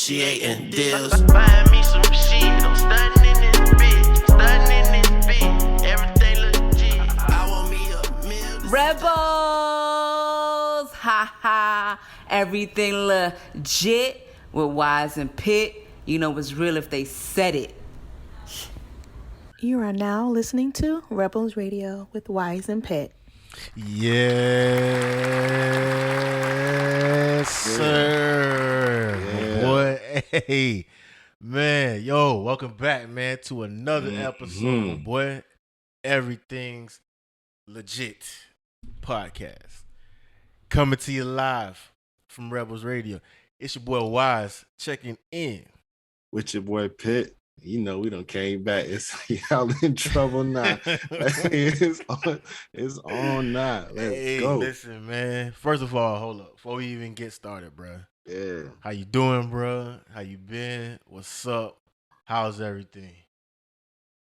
negotiating deals. Buying me some shit, I'm stunning in this bitch, everything legit. I want me a meal. Rebels, ha ha, everything legit with Wise and Pitt. You know it's real if they said it. You are now listening to Rebels Radio with Wise and Pitt. Yes, sir. Yeah. Boy, hey, man, yo, welcome back, man, to another episode, boy. Everything's legit podcast. Coming to you live from Rebels Radio. It's your boy Wise checking in. With your boy Pitt. You know, we done came back. It's y'all in trouble now. it's on now. Let's go. Listen, man. First of all, hold up. Before we even get started, bro. Yeah. How you doing, bro? How you been? What's up? How's everything?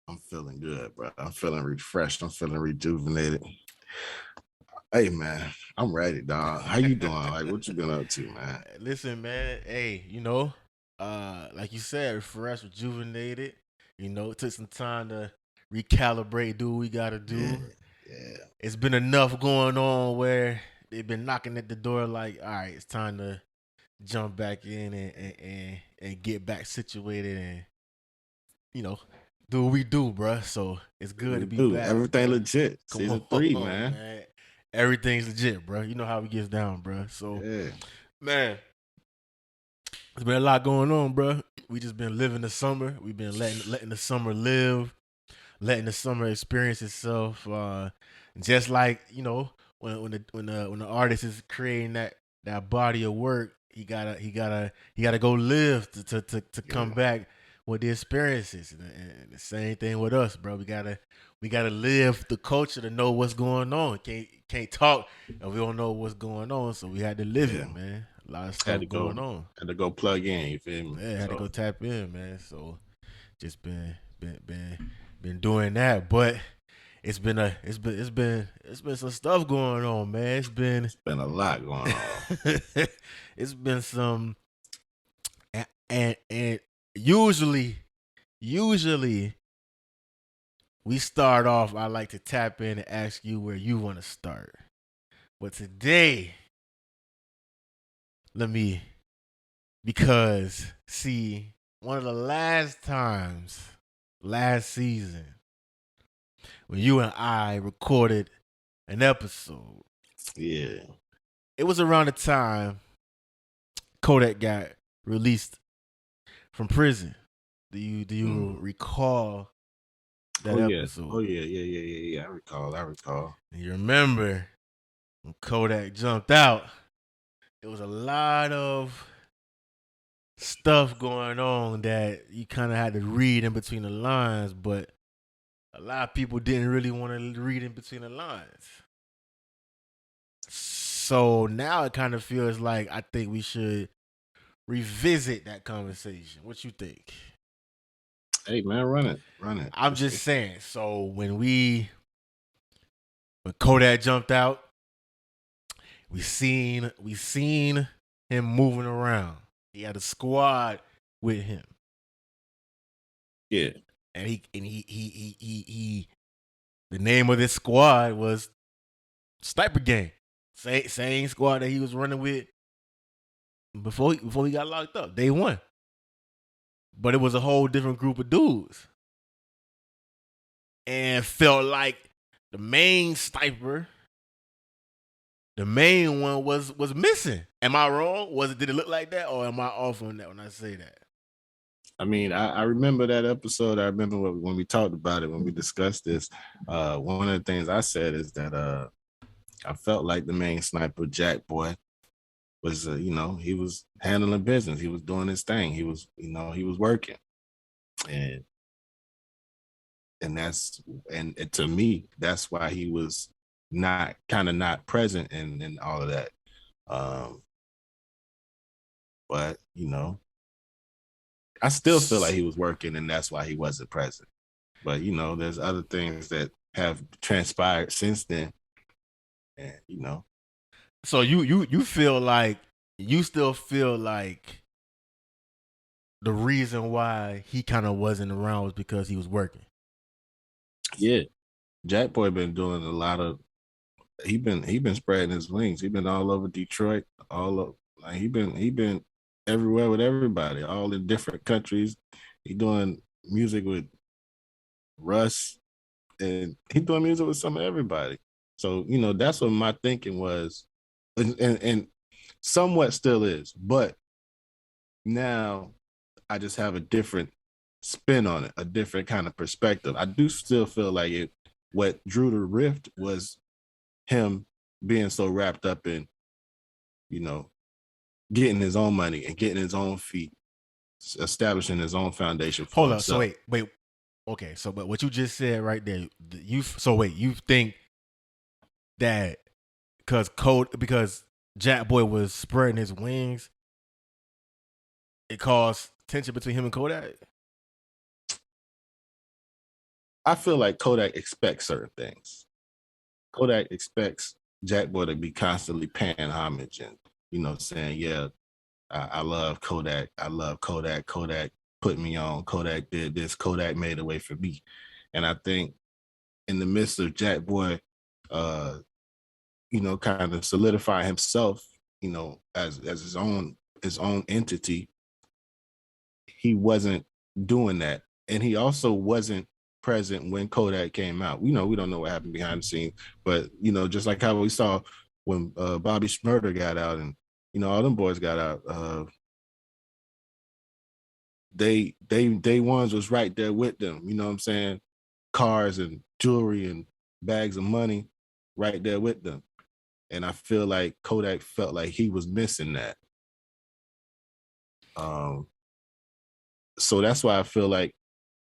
I'm feeling good, bro. I'm feeling refreshed. I'm feeling rejuvenated. Hey, man. I'm ready, dog. How you doing? Like, what you been up to, man? Listen, man. Hey, you know, like you said, refreshed, rejuvenated. You know, it took some time to recalibrate, do what we gotta do. Yeah. It's been enough going on where they've been knocking at the door like, all right, it's time to jump back in and get back situated and, you know, do what we do, bruh. So it's good to be back. Everything bruh. legit. Come Season on, 3, man. Everything's legit, bruh. You know how we get down, bruh. So, Yeah. man, there's been a lot going on, bruh. We just been living the summer. We've been letting the summer live, letting the summer experience itself. Just like, you know, when the artist is creating that body of work, he gotta go live to come back with the experiences. And the same thing with us, bro. We gotta live the culture to know what's going on. Can't talk and we don't know what's going on. So we had to live it, man. A lot of stuff going on. Had to go plug in, you feel me? Yeah, had to go tap in, man. So just been doing that. But it's been some stuff going on, man. It's been a lot going on. It's been some and usually we start off, I like to tap in and ask you where you want to start. But today, because see, one of the last season, when you and I recorded an episode. Yeah. It was around the time Kodak got released from prison. Do you recall that episode? Oh yeah. I recall. And you remember when Kodak jumped out, there was a lot of stuff going on that you kind of had to read in between the lines, but a lot of people didn't really want to read in between the lines. So now it kind of feels like I think we should revisit that conversation. What you think? Hey man, run it. I'm just saying. So when Kodak jumped out, we seen him moving around. He had a squad with him. Yeah. And he the name of this squad was Sniper Gang. Same squad that he was running with before he got locked up. Day one. But it was a whole different group of dudes. And felt like the main sniper, the main one was missing. Am I wrong? Did it look like that, or am I off on that when I say that? I mean, I remember that episode. I remember when we talked about it, when we discussed this. One of the things I said is that I felt like the main sniper, Jackboy, was he was handling business. He was doing his thing. He was working, and to me, that's why he was not present in all of that. But I still feel like he was working, and that's why he wasn't present. But there's other things that have transpired since then, and So you feel like you still feel like the reason why he kind of wasn't around was because he was working. Yeah, Jackboy been doing a lot of. He been spreading his wings. He been all over Detroit, all of like he been everywhere with everybody, all in different countries. He doing music with Russ, and he doing music with some of everybody. So that's what my thinking was, and somewhat still is, but now I just have a different spin on it, a different kind of perspective. I do still feel like what drew the rift was him being so wrapped up in, getting his own money and getting his own feet, establishing his own foundation for Hold up. himself. So wait. Okay. So, but what you just said right there, you think that because Jackboy was spreading his wings, it caused tension between him and Kodak? I feel like Kodak expects certain things. Kodak expects Jackboy to be constantly paying homage and, saying, yeah, I love Kodak. I love Kodak. Kodak put me on. Kodak did this. Kodak made a way for me. And I think in the midst of Jackboy, kind of solidify himself, as his own entity, he wasn't doing that. And he also wasn't present when Kodak came out. We don't know what happened behind the scenes, but just like how we saw when Bobby Shmurda got out and all them boys got out, they ones was right there with them. You know what I'm saying? Cars and jewelry and bags of money right there with them. And I feel like Kodak felt like he was missing that. So that's why I feel like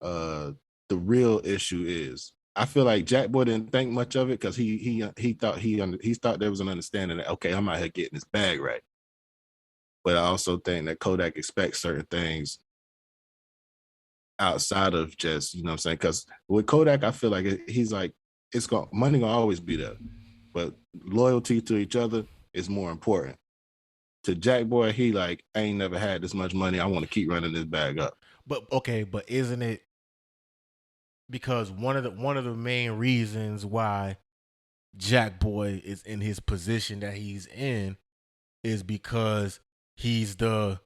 the real issue is, I feel like Jackboy didn't think much of it because he thought there was an understanding that, okay, I'm out here getting this bag right. But I also think that Kodak expects certain things outside of just, what I'm saying? Because with Kodak, I feel like he's like, money gonna always be there, but loyalty to each other is more important. To Jackboy, he like, I ain't never had this much money. I want to keep running this bag up. But isn't it because one of the main reasons why Jackboy is in his position that he's in is because he's the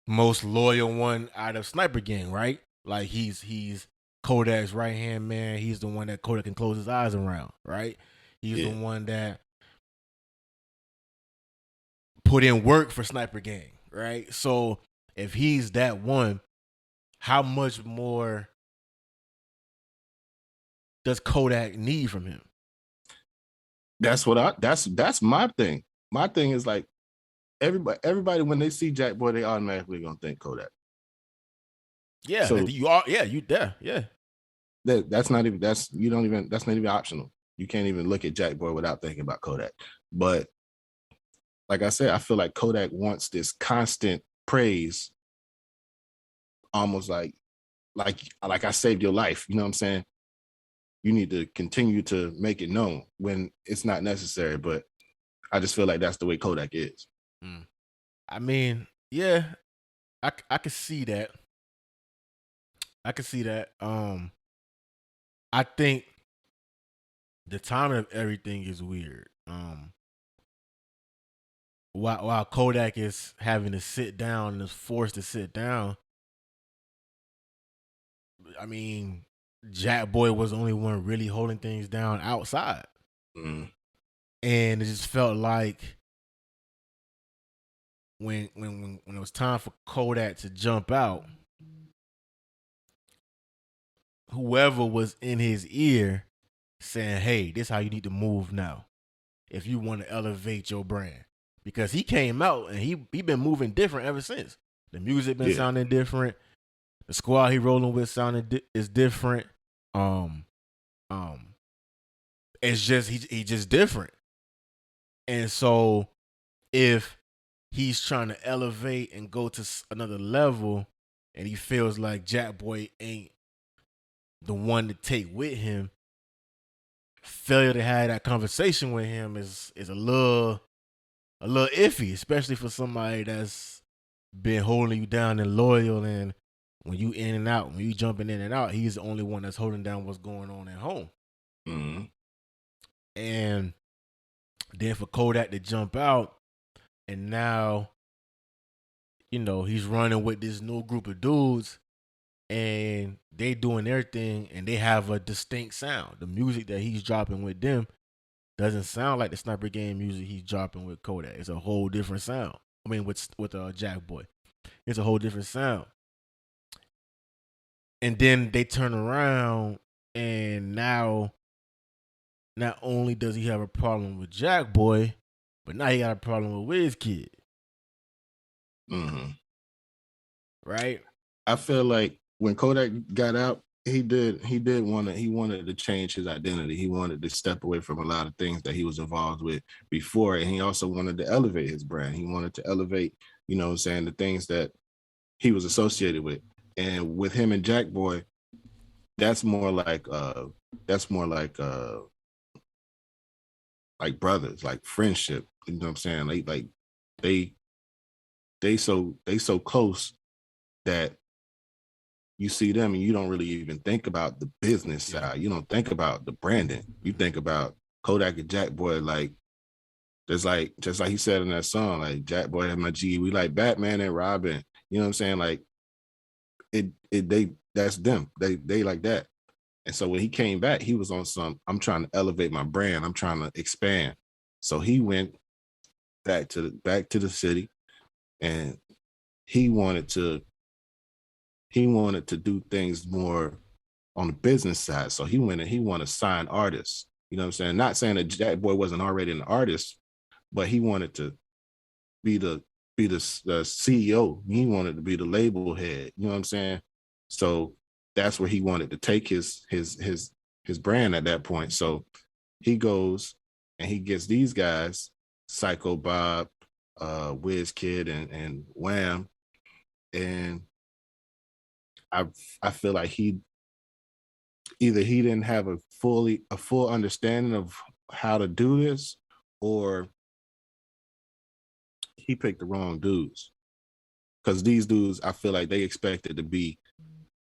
most loyal one out of Sniper Gang, right? Like he's Kodak's right hand man. He's the one that Kodak can close his eyes around, right? He's the one that put in work for Sniper Gang, right? So if he's that one, how much more does Kodak need from him? That's my thing. My thing is like everybody when they see Jackboy, they automatically gonna think Kodak. Yeah, so you are. Yeah, you there. Yeah, that's not even optional. You can't even look at Jackboy without thinking about Kodak. But like I said, I feel like Kodak wants this constant praise, almost like I saved your life. You know what I'm saying? You need to continue to make it known when it's not necessary. But I just feel like that's the way Kodak is. I mean, yeah, I can see that. I can see that. I think the timing of everything is weird. While Kodak is having to sit down and is forced to sit down, I mean, Jackboy was the only one really holding things down outside. And it just felt like when it was time for Kodak to jump out, whoever was in his ear saying, hey, this is how you need to move now if you want to elevate your brand. Because he came out and he been moving different ever since. The music been sounding different. The squad he rolling with is different. It's just he just different. And so if he's trying to elevate and go to another level and he feels like Jackboy ain't the one to take with him, failure to have that conversation with him is a little iffy, especially for somebody that's been holding you down and loyal, and when you in and out, when you jumping in and out, he's the only one that's holding down what's going on at home. Mm-hmm. And then for Kodak to jump out, and now, he's running with this new group of dudes, and they doing their thing, and they have a distinct sound. The music that he's dropping with them doesn't sound like the Sniper Gang music he's dropping with Kodak. It's a whole different sound. I mean, with Jackboy, it's a whole different sound. And then they turn around, and now, not only does he have a problem with Jackboy, but now he got a problem with Wizkid. Mm-hmm. Right? I feel like when Kodak got out, he wanted to change his identity. He wanted to step away from a lot of things that he was involved with before, and he also wanted to elevate his brand. He wanted to elevate, the things that he was associated with. And with him and Jackboy, that's more like brothers, like friendship. You know what I'm saying? They so close that you see them and you don't really even think about the business side. You don't think about the branding. You think about Kodak and Jackboy, like just like he said in that song, like Jackboy and my G, we like Batman and Robin. You know what I'm saying? Like that's them. They like that. And so when he came back, he was on I'm trying to elevate my brand. I'm trying to expand. So he went back to the city, and he wanted to do things more on the business side. So he went and he wanted to sign artists. You know what I'm saying? Not saying that Jackboy wasn't already an artist, but he wanted to be the CEO. He wanted to be the label head. You know what I'm saying? So that's where he wanted to take his brand at that point. So he goes and he gets these guys, Psycho Bob, Wizkid, and Wham, and I feel like he didn't have a full understanding of how to do this, or he picked the wrong dudes. Because these dudes, I feel like they expected to be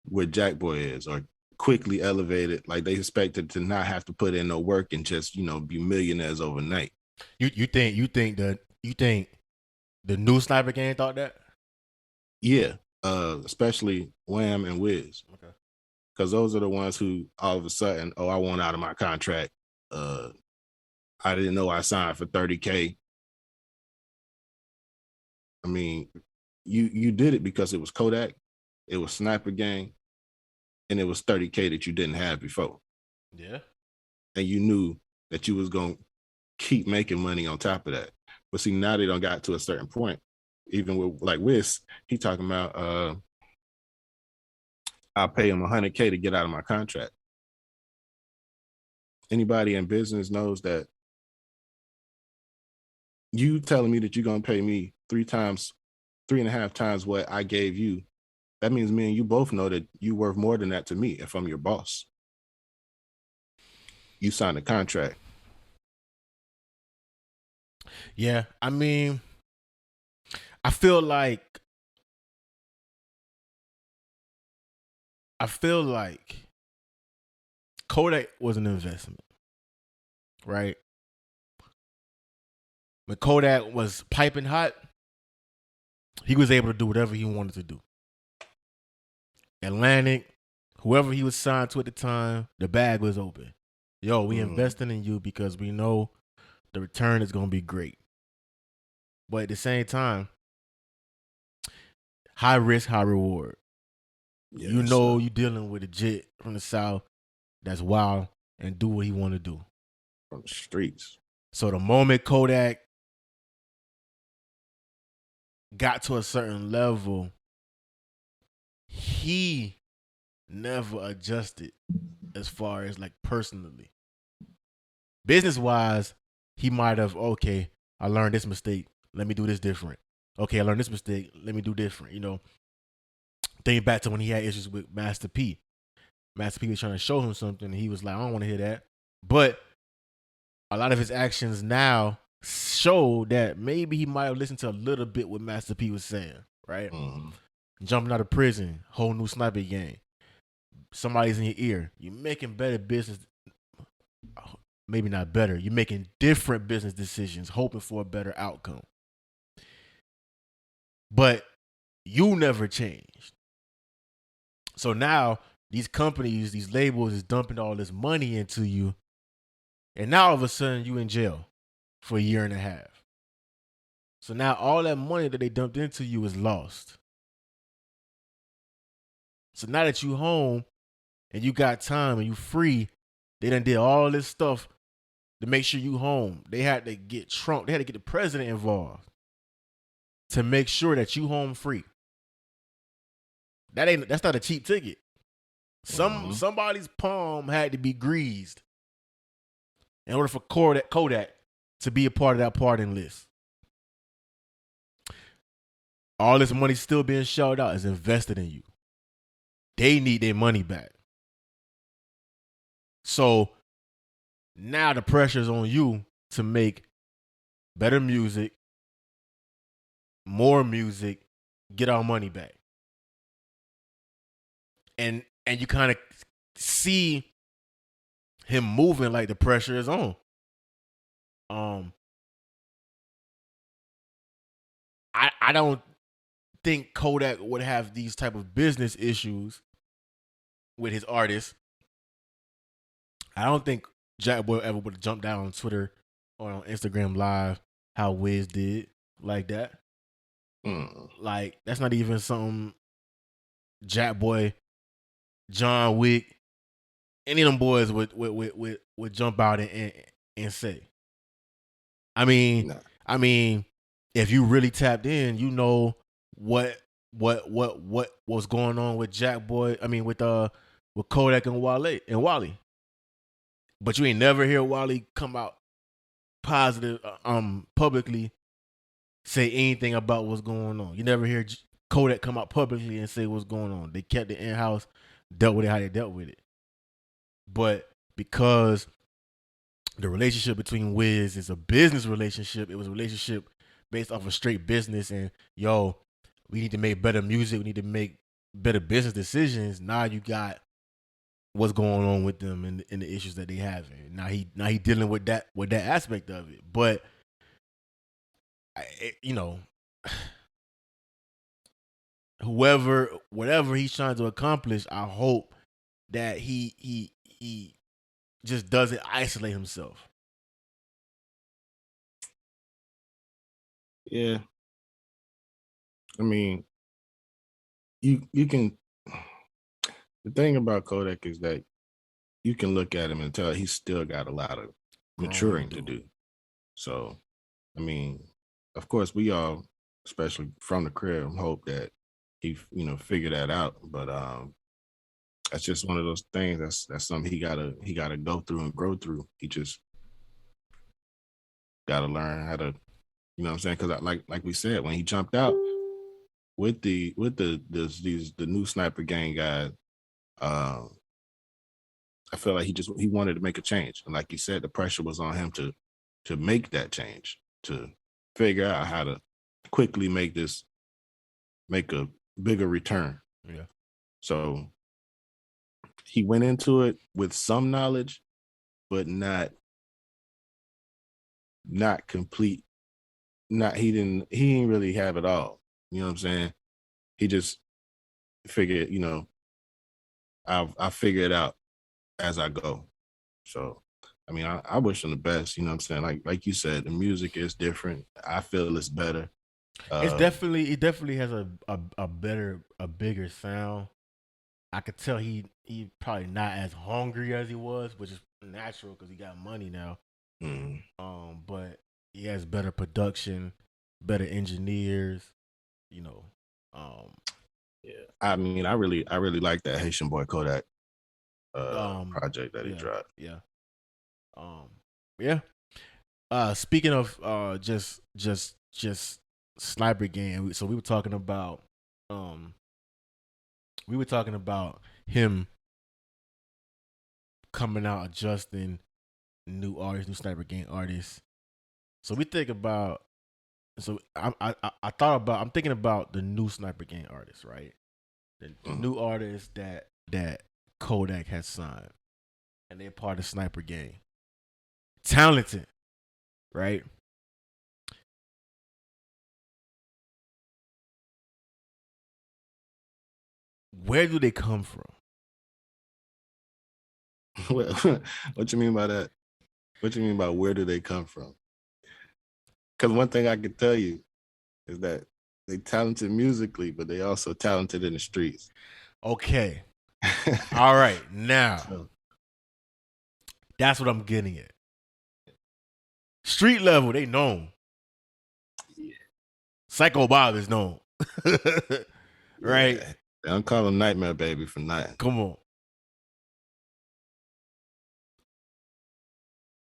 where Jackboy is, or quickly elevated. Like they expected to not have to put in no work and just be millionaires overnight. You think the new Sniper Gang thought that? Yeah, especially Wham and Wiz. Okay. Because those are the ones who all of a sudden, I want out of my contract. I didn't know I signed for $30K. I mean, you did it because it was Kodak, it was Sniper Gang, and it was $30K that you didn't have before. Yeah. And you knew that you was going to keep making money on top of that. But see, now they don't got to a certain point. Even with like Wiz, he talking about I'll pay him $100K to get out of my contract. Anybody in business knows that you telling me that you're going to pay me 3.5 times what I gave you. That means me and you both know that you worth more than that to me if I'm your boss. You signed a contract. Yeah, I mean, I feel like Kodak was an investment, right? When Kodak was piping hot, he was able to do whatever he wanted to do. Atlantic, whoever he was signed to at the time, the bag was open. Yo, we investing in you because we know the return is going to be great. But at the same time, high risk, high reward. Yeah, you're dealing with a jet from the South that's wild and do what he want to do. From the streets. So the moment Kodak got to a certain level, he never adjusted as far as like personally. Business-wise, he might have, okay, I learned this mistake. Let me do this different. Okay, I learned this mistake. Let me do different. Think back to when he had issues with Master P. Master P was trying to show him something. And he was like, I don't want to hear that. But a lot of his actions now show that maybe he might have listened to a little bit what Master P was saying. right? Mhm. Jumping out of prison, whole new sniper gang. Somebody's in your ear. You're making better business, maybe not better. You're making different business decisions, hoping for a better outcome. But you never changed. So now these companies, these labels is dumping all this money into you. And now all of a sudden you in jail for a year and a half. So now all that money that they dumped into you is lost. So now that you home and you got time and you free, they done did all this stuff to make sure you home. They had to get Trump, they had to get the president involved to make sure that you home free. That's not a cheap ticket. Somebody's palm had to be greased in order for Kodak to be a part of that pardon list. All this money still being shelled out is invested in you. They need their money back. So now the pressure's on you to make better music, more music, get our money back. And you kind of see him moving like the pressure is on. I don't think Kodak would have these type of business issues with his artists. I don't think Jackboy ever would have jumped down on Twitter or on Instagram Live how Wiz did like that. Like, that's not even something Jackboy, John Wick, any of them boys would jump out and say. I mean, if you really tapped in, you know what was going on with Jackboy. I mean, with Kodak and Wale. But you ain't never hear Wale come out positive, publicly say anything about what's going on. You never hear Kodak come out publicly and say what's going on. They kept it in-house, dealt with it how they dealt with it. But because the relationship between Wiz is a business relationship, it was a relationship based off of straight business and, yo, we need to make better music, we need to make better business decisions. Now you got what's going on with them and the issues that they have. Now he dealing with that aspect of it. But whatever he's trying to accomplish, I hope that he just doesn't isolate himself. Yeah. I mean, you can. The thing about Kodak is that you can look at him and tell he's still got a lot of maturing to do. So, I mean, of course, we all, especially from the crib, hope that he, figure that out. But that's just one of those things. That's something he gotta go through and grow through. He just gotta learn how to, you know what I'm saying? Because like we said, when he jumped out with the new sniper gang guys, I feel like he wanted to make a change, and like you said, the pressure was on him to make that change, to figure out how to quickly make a bigger return. Yeah. So he went into it with some knowledge, but not complete. He didn't really have it all. You know what I'm saying? He just figured, I'll figure it out as I go. So, I mean, I wish him the best. You know what I'm saying? Like you said, the music is different. I feel it's better. It definitely has a bigger sound. I could tell he probably not as hungry as he was, which is natural because he got money now. But he has better production, better engineers. Yeah. I mean, I really like that Haitian Boy Kodak project that he dropped. Yeah. Yeah. Speaking of just sniper game, so we were talking about him coming out adjusting new sniper game artists. So we think about So I thought about, I'm thinking about the new Sniper Gang artists, right? The new artists that Kodak has signed, and they're part of Sniper Gang. Talented, right? Where do they come from? What you mean by that? What you mean by where do they come from? Because one thing I can tell you is that they talented musically, but they also talented in the streets. Okay. All right. Now, So, that's what I'm getting at. Street level, they known. Psycho Bob is known. Right? yeah. They don't call him Nightmare Baby for nothing. Come on.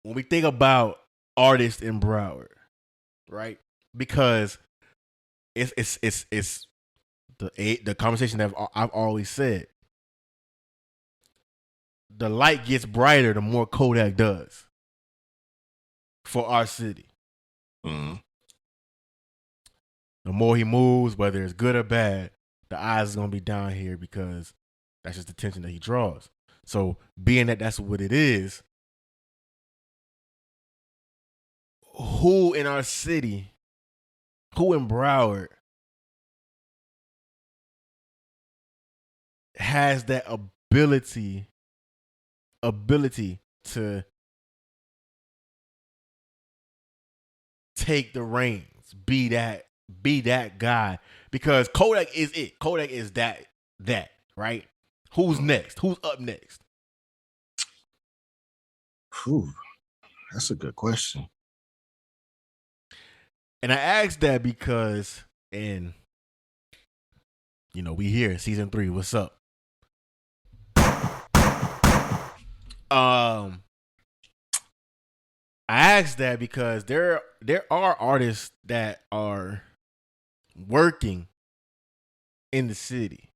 When we think about artists in Broward, right? Because it's the conversation that I've always said. The light gets brighter the more Kodak does for our city. Mm-hmm. The more he moves, whether it's good or bad, the eyes is gonna be down here because that's just the attention that he draws. So being that that's what it is, who in our city, who in Broward has that ability to take the reins, be that guy? Because Kodak is it. Kodak is that, right? Who's next? Who's up next? Whew, that's a good question. And I asked that because, and we here, season 3. What's up? I asked that because there are artists that are working in the city.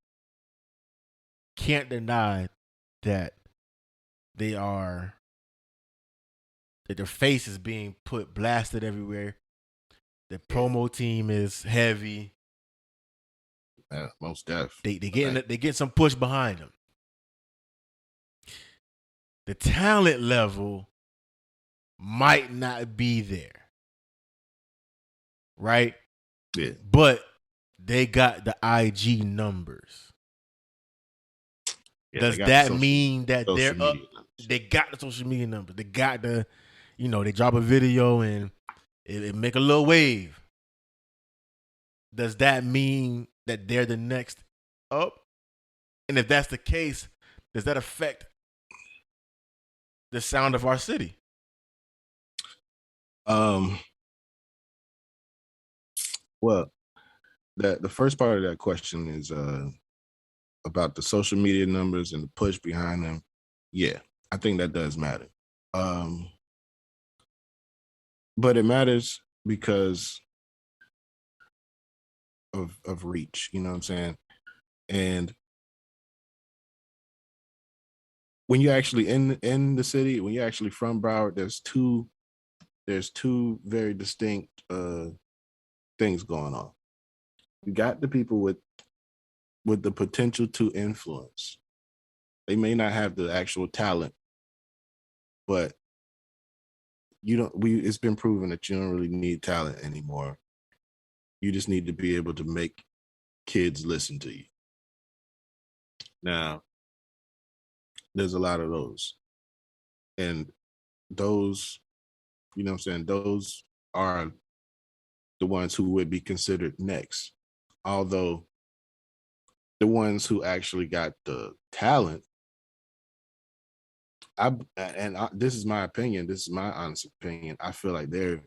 Can't deny that that their face is being blasted everywhere. The promo team is heavy. Yeah, most def. They get some push behind them. The talent level might not be there, right? Yeah. But they got the IG numbers. Yeah, Does that mean that they're up? numbers. They got the social media numbers. They got the, they drop a video and it make a little wave. Does that mean that they're the next up? And if that's the case, does that affect the sound of our city? Well, the first part of that question is about the social media numbers and the push behind them. Yeah, I think that does matter. But it matters because of reach, you know what I'm saying? And when you're actually in the city, when you're actually from Broward, there's two very distinct things going on. You got the people with the potential to influence. They may not have the actual talent, but it's been proven that you don't really need talent anymore. You just need to be able to make kids listen to you. Now, there's a lot of those. And those, you know what I'm saying, those are the ones who would be considered next. Although the ones who actually got the talent, this is my opinion, this is my honest opinion, I feel like they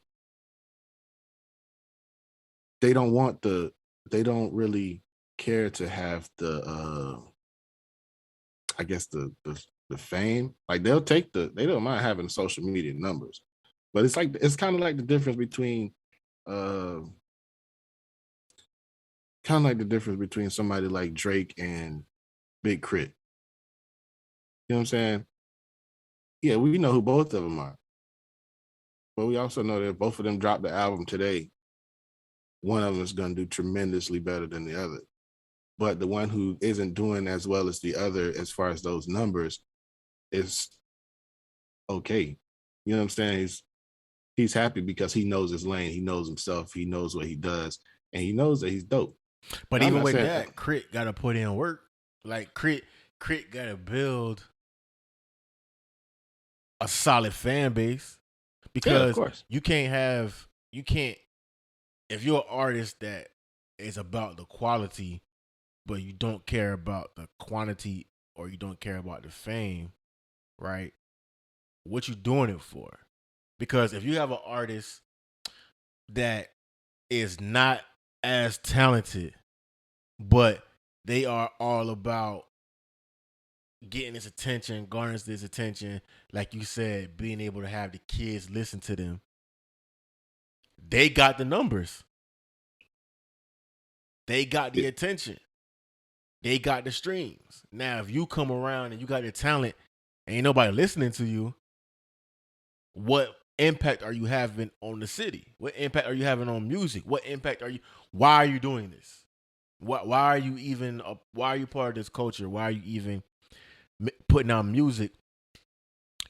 don't really care to have the I guess the fame. Like they don't mind having social media numbers, but it's kind of like the difference between somebody like Drake and Big Crit. You know what I'm saying? Yeah, we know who both of them are, but we also know that both of them dropped the album today, one of them is going to do tremendously better than the other. But the one who isn't doing as well as the other, as far as those numbers, is okay. You know what I'm saying? He's happy because he knows his lane. He knows himself. He knows what he does, and he knows that he's dope. But I'm even not with saying- that, Crit got to put in work. Like Crit got to build a solid fan base, because course. you can't if you're an artist that is about the quality, but you don't care about the quantity, or you don't care about the fame, right? What you doing it for? Because if you have an artist that is not as talented, but they are all about getting this attention, garnering this attention, like you said, being able to have the kids listen to them, they got the numbers. They got the attention. They got the streams. Now, if you come around and you got the talent and ain't nobody listening to you, what impact are you having on the city? What impact are you having on music? What impact why are you doing this? Why are you part of this culture? Why are you even putting out music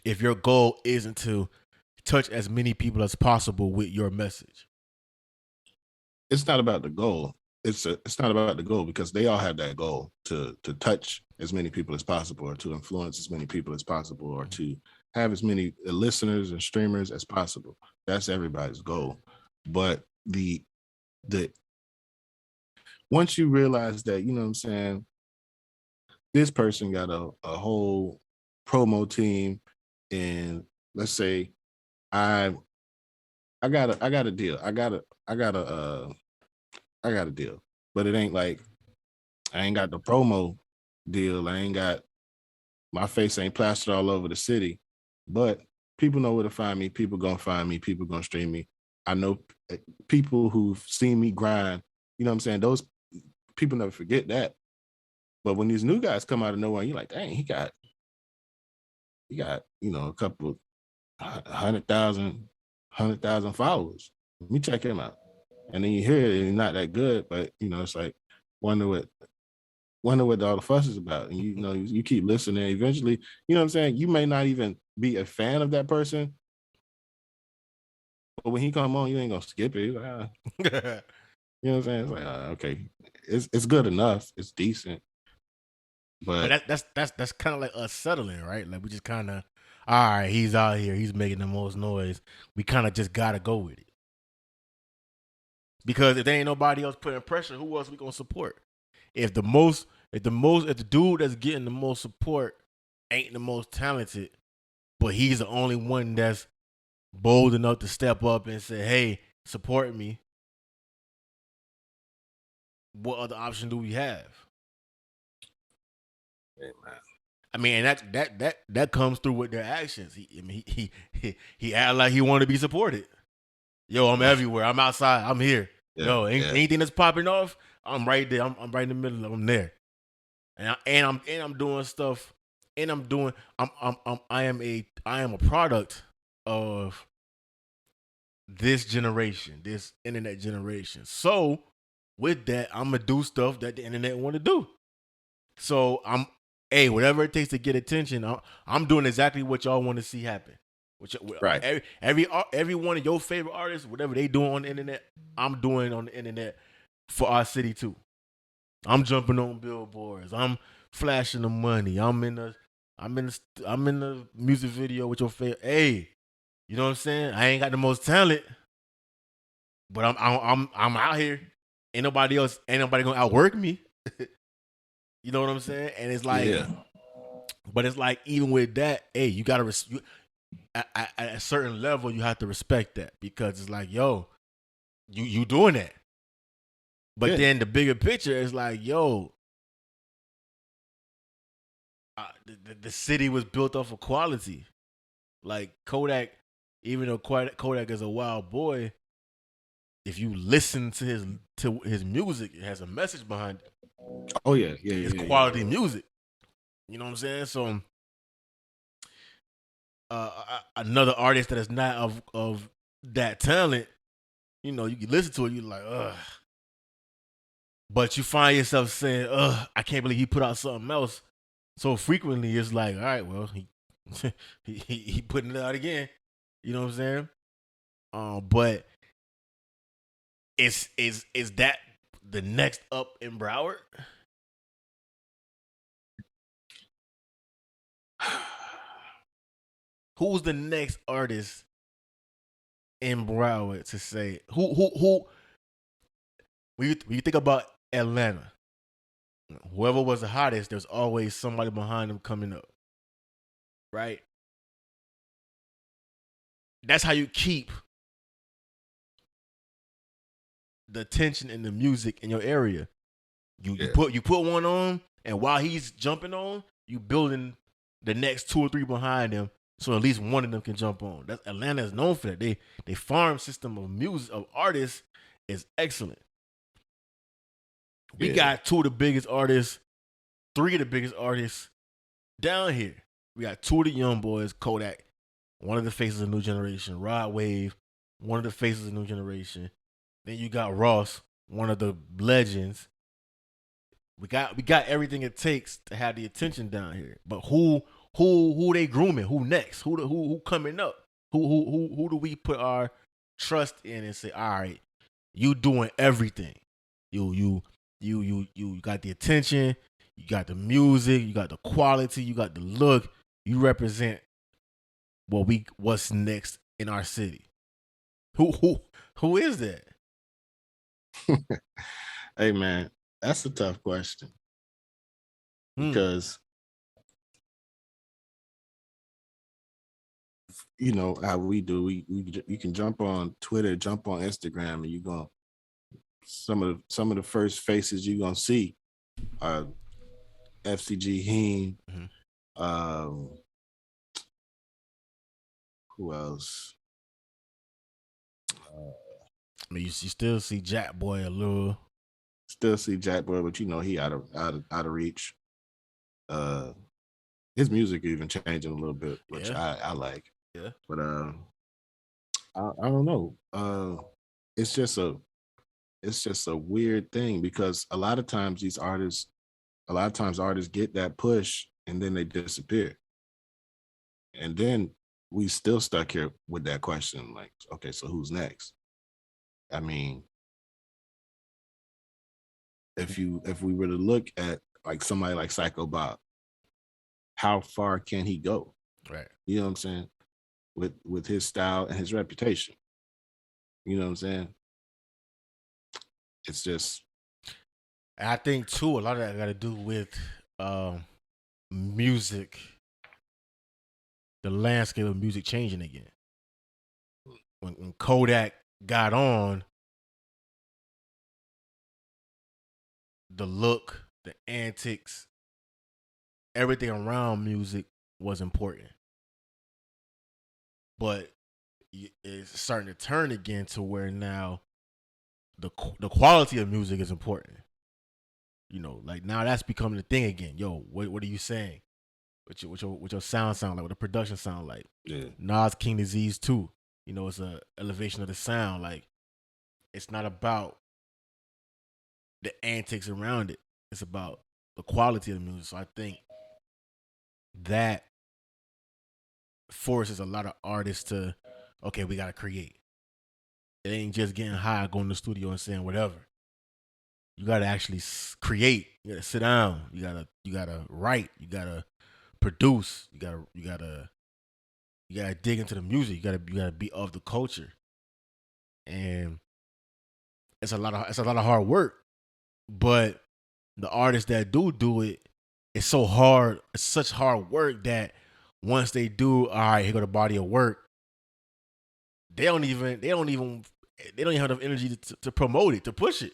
if your goal isn't to touch as many people as possible with your message? It's not about the goal. It's not about the goal, because they all have that goal to touch as many people as possible, or to influence as many people as possible, or to have as many listeners and streamers as possible. That's everybody's goal. But the once you realize that, you know what I'm saying, this person got a whole promo team, and let's say I got a deal. I got a deal, but it ain't like I ain't got the promo deal. I ain't got my face ain't plastered all over the city, but people know where to find me. People gonna find me. People gonna stream me. I know people who've seen me grind. You know what I'm saying? Those people never forget that. But when these new guys come out of nowhere, you're like, dang, he got, a couple 100,000 followers. Let me check him out. And then you hear it, and he's not that good, but it's like, wonder what all the fuss is about. And you keep listening. Eventually, you know what I'm saying? You may not even be a fan of that person, but when he come on, you ain't gonna skip it. You're like, you know what I'm saying? It's like, okay, it's good enough. It's decent. But that's kind of like us settling, right? Like, we just kind of, all right, he's out here, he's making the most noise. We kind of just gotta go with it, because if there ain't nobody else putting pressure, who else we gonna support? If the dude that's getting the most support ain't the most talented, but he's the only one that's bold enough to step up and say, "Hey, support me," what other option do we have? I mean, and that comes through with their actions. He act like he want to be supported. Yo, I'm everywhere. I'm outside. I'm here. Yeah, Yo, anything that's popping off, I'm right there. I'm right in the middle of them there. And I'm doing stuff. And I am a product of this generation, this internet generation. So with that, I'm gonna do stuff that the internet want to do. So whatever it takes to get attention, I'm doing exactly what y'all want to see happen. Right. Every one of your favorite artists, whatever they doing on the internet, I'm doing on the internet for our city too. I'm jumping on billboards. I'm flashing the money. I'm in the music video with your favorite. Hey, you know what I'm saying? I ain't got the most talent, but I'm out here. Ain't nobody gonna outwork me. You know what I'm saying? And it's like, but it's like, even with that, hey, you gotta at a certain level, you have to respect that, because it's like, yo, you doing that. But then the bigger picture is like, yo, the city was built off of quality. Like Kodak, even though Kodak is a wild boy, if you listen to his music, it has a message behind it. Oh yeah. It's quality music. You know what I'm saying? So another artist that is not of that talent you know, you can listen to it, you're like, ugh. But you find yourself saying, ugh, I can't believe he put out something else so frequently. It's like, all right, well, he he putting it out again. You know what I'm saying? But is that the next up in Broward? Who's the next artist in Broward to say who when you think about Atlanta, whoever was the hottest, there's always somebody behind them coming up. Right? That's how you keep the attention and the music in your area. You put one on, and while he's jumping on, you building the next 2 or 3 behind him, so at least one of them can jump on. That's Atlanta is known for that. They farm system of music of artists is excellent. We got 2 of the biggest artists, 3 of the biggest artists down here. We got 2 of the young boys, Kodak, one of the faces of the new generation, Rod Wave, one of the faces of the new generation. Then you got Ross, one of the legends. We got everything it takes to have the attention down here. But who they grooming? Who next? Who coming up? Who do we put our trust in and say, all right, you doing everything. You got the attention, you got the music, you got the quality, you got the look. You represent what's next in our city. Who is that? Hey man, that's a tough question because you know how we do. You can jump on Twitter, jump on Instagram, and you go. Some of the first faces you're gonna see are FCG Heen. Who else? I mean, you still see Jackboy a little. Still see Jackboy, but you know he out of reach. His music even changing a little bit, which I like. Yeah, but I don't know. It's just a weird thing because a lot of times artists get that push and then they disappear, and then we still stuck here with that question, like, okay, so who's next? I mean, if we were to look at like somebody like Psycho Bob, how far can he go? Right. You know what I'm saying? With his style and his reputation. You know what I'm saying? It's just, I think too, a lot of that got to do with music, the landscape of music changing again. When Kodak got on, the look, the antics, everything around music was important. But it's starting to turn again to where now the quality of music is important. You know, like now that's becoming the thing again. Yo, what are you saying? What your sound like? What the production sound like? Yeah. Nas King Disease too. You know, it's a elevation of the sound. Like, it's not about the antics around it. It's about the quality of the music. So I think that forces a lot of artists to, okay, we gotta create. It ain't just getting high, going to the studio and saying whatever. You gotta actually create. You gotta sit down. You gotta write. You gotta produce. You gotta dig into the music. You gotta be of the culture. And it's a lot of hard work. But the artists that do it, it's so hard. It's such hard work that once they do, all right, here go the body of work. They don't even have enough energy to promote it, to push it.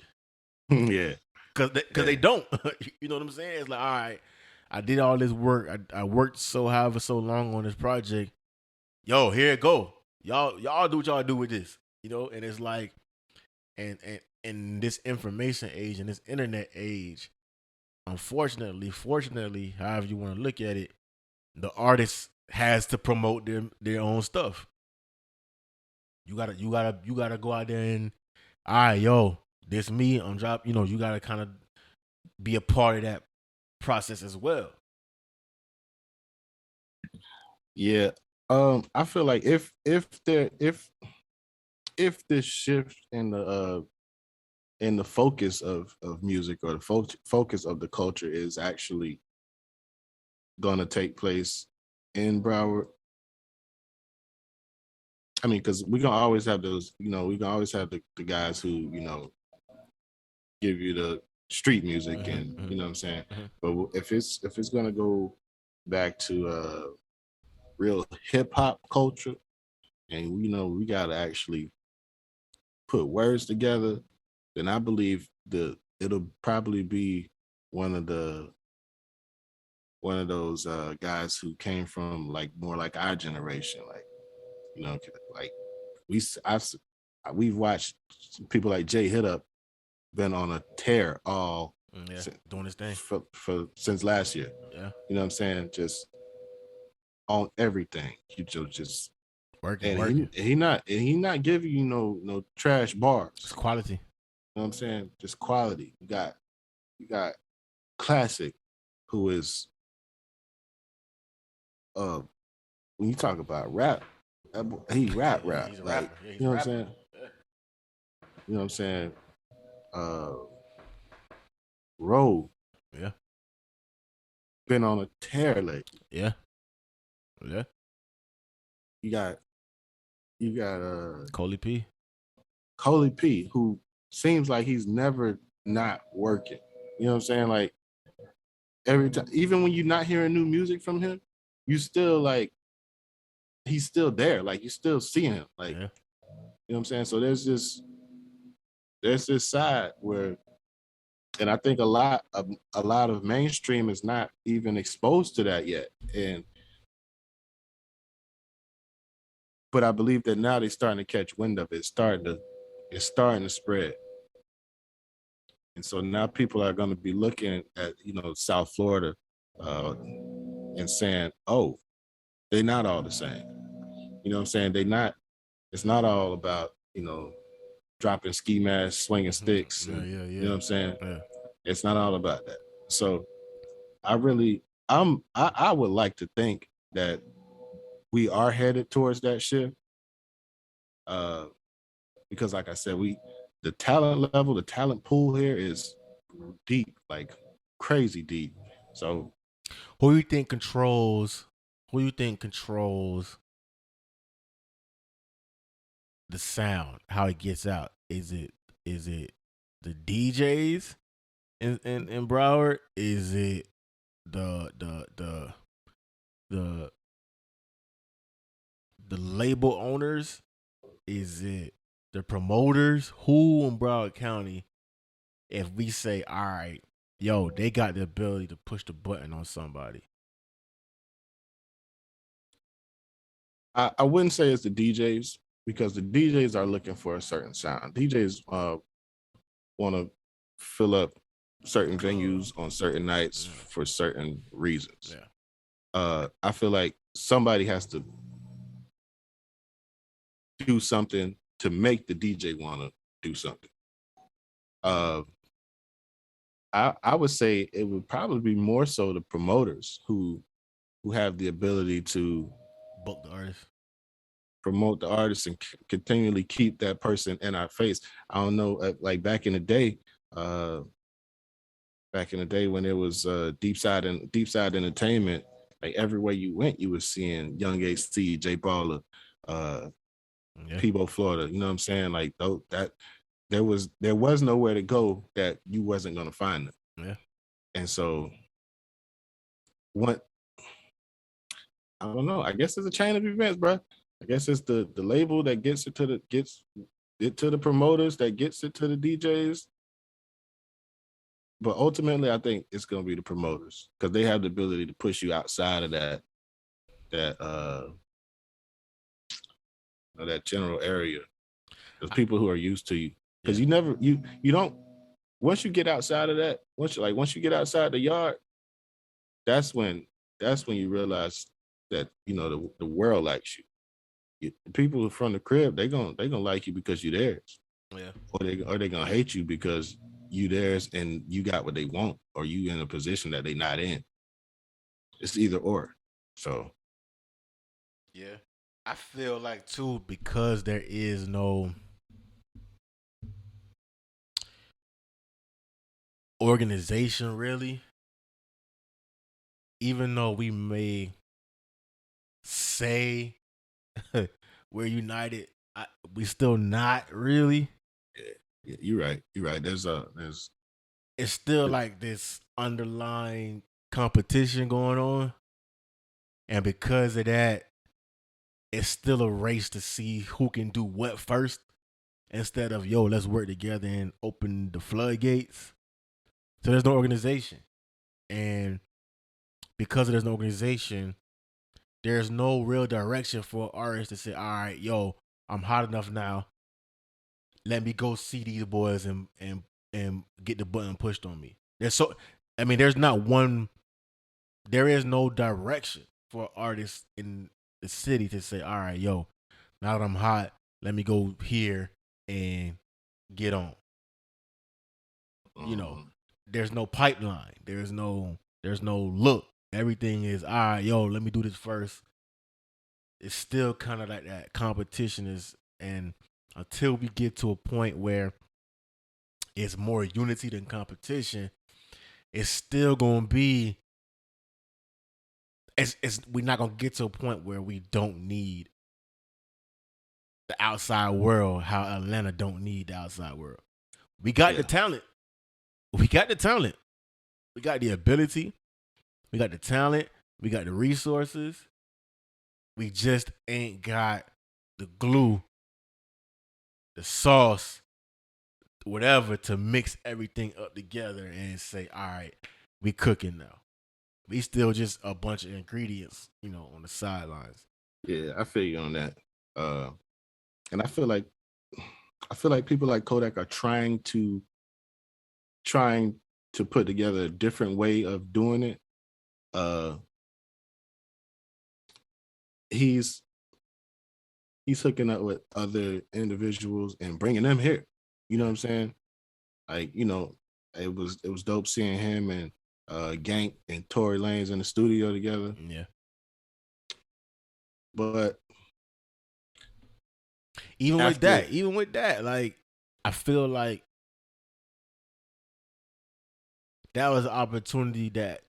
Yeah, because they don't. You know what I'm saying? It's like, all right, I did all this work. I worked so long on this project. Yo, here it go. Y'all do what y'all do with this. You know, and it's like, and in this information age and this internet age, fortunately, however you want to look at it, the artist has to promote their own stuff. You gotta go out there and, all right, yo, this me. I'm drop. You gotta kind of be a part of that process as well. Yeah. I feel like if this shift in the focus of music, or the focus of the culture, is actually going to take place in Broward. I mean, because we can always have those, we can always have the guys who, give you the street music, and you know what I'm saying. But if it's gonna go back to real hip hop culture, and we gotta actually put words together, then I believe it'll probably be one of those guys who came from like more like our generation, like like we've watched people like Jay Hit Up been on a tear all doing his thing for since last year. Yeah, you know what I'm saying, just on everything. You just working. And he not giving you no trash bars. It's quality. You know what I'm saying? Just quality. You got Classic, who is when you talk about rap, he rap. He's a like rapper. Yeah, he's you know a what I'm rapper. saying? You know what I'm saying? Road. Yeah. Been on a tear lately. Yeah. You got Coley P, who seems like he's never not working. You know what I'm saying? Like every time, even when you're not hearing new music from him, you still like he's still there. Like you still see him. Like you know what I'm saying? So there's this side where, and I think a lot of mainstream is not even exposed to that yet. But I believe that now they're starting to catch wind of it. It's starting to spread. And so now people are going to be looking at, South Florida and saying, oh, they're not all the same. You know what I'm saying? It's not all about, dropping ski masks, swinging sticks. Yeah. You know what I'm saying? Yeah. It's not all about that. So I would like to think that we are headed towards that shift. Because like I said, the talent level, the talent pool here is deep, like crazy deep. So Who you think controls the sound, how it gets out? Is it the DJs in Broward? Is it the label owners? Is it the promoters? Who in Broward County, if we say, all right, yo, they got the ability to push the button on somebody? I wouldn't say it's the DJs, because the DJs are looking for a certain sound. DJs want to fill up certain venues on certain nights for certain reasons. Yeah. I feel like somebody has to do something to make the DJ want to do something. I would say it would probably be more so the promoters who have the ability to book the artist, promote the artist, and continually keep that person in our face. I don't know, like back in the day when it was deep side entertainment, like everywhere you went, you were seeing Young AC, J Baller, Peebo Florida. You know what I'm saying? Like that there was nowhere to go that you wasn't gonna find them. Yeah. And so I don't know. I guess it's a chain of events, bro. I guess it's the label that gets it to the promoters, that gets it to the DJs. But ultimately, I think it's gonna be the promoters, because they have the ability to push you outside of that general area. There's people who are used to you, because you don't. Once you get outside of that, once you get outside the yard, that's when you realize that the world likes you. people from the crib, they gonna like you because you theirs, Yeah. or they gonna hate you because you theirs and you got what they want, or you in a position that they not in. It's either or. So Yeah. I feel like too, because there is no organization really, even though we may say we're united, we still not really. yeah, you're right. You're right. There's It's still like this underlying competition going on. And because of that, it's still a race to see who can do what first, instead of, yo, let's work together and open the floodgates. So there's no organization. And because there's no organization, there's no real direction for artists to say, all right, yo, I'm hot enough now. Let me go see these boys and get the button pushed on me. There's not one, there is no direction for artists in the city to say, all right, yo, now that I'm hot, let me go here and get on. You know, there's no pipeline. There's no look. Everything is, all right, yo, let me do this first. It's still kind of like that competition is, and until we get to a point where it's more unity than competition, it's still gonna be, we're not gonna get to a point where we don't need the outside world, how Atlanta don't need the outside world. We got the talent. We got the talent. We got the ability. We got the talent. We got the resources. We just ain't got the glue, the sauce, whatever, to mix everything up together and say, all right, we cooking now. We still just a bunch of ingredients, on the sidelines. Yeah, I feel you on that. And I feel like people like Kodak are trying to put together a different way of doing it. He's hooking up with other individuals and bringing them here. You know what I'm saying? Like, it was dope seeing him and Gank and Tory Lanez in the studio together. Yeah. But even with that, like, I feel like that was an opportunity that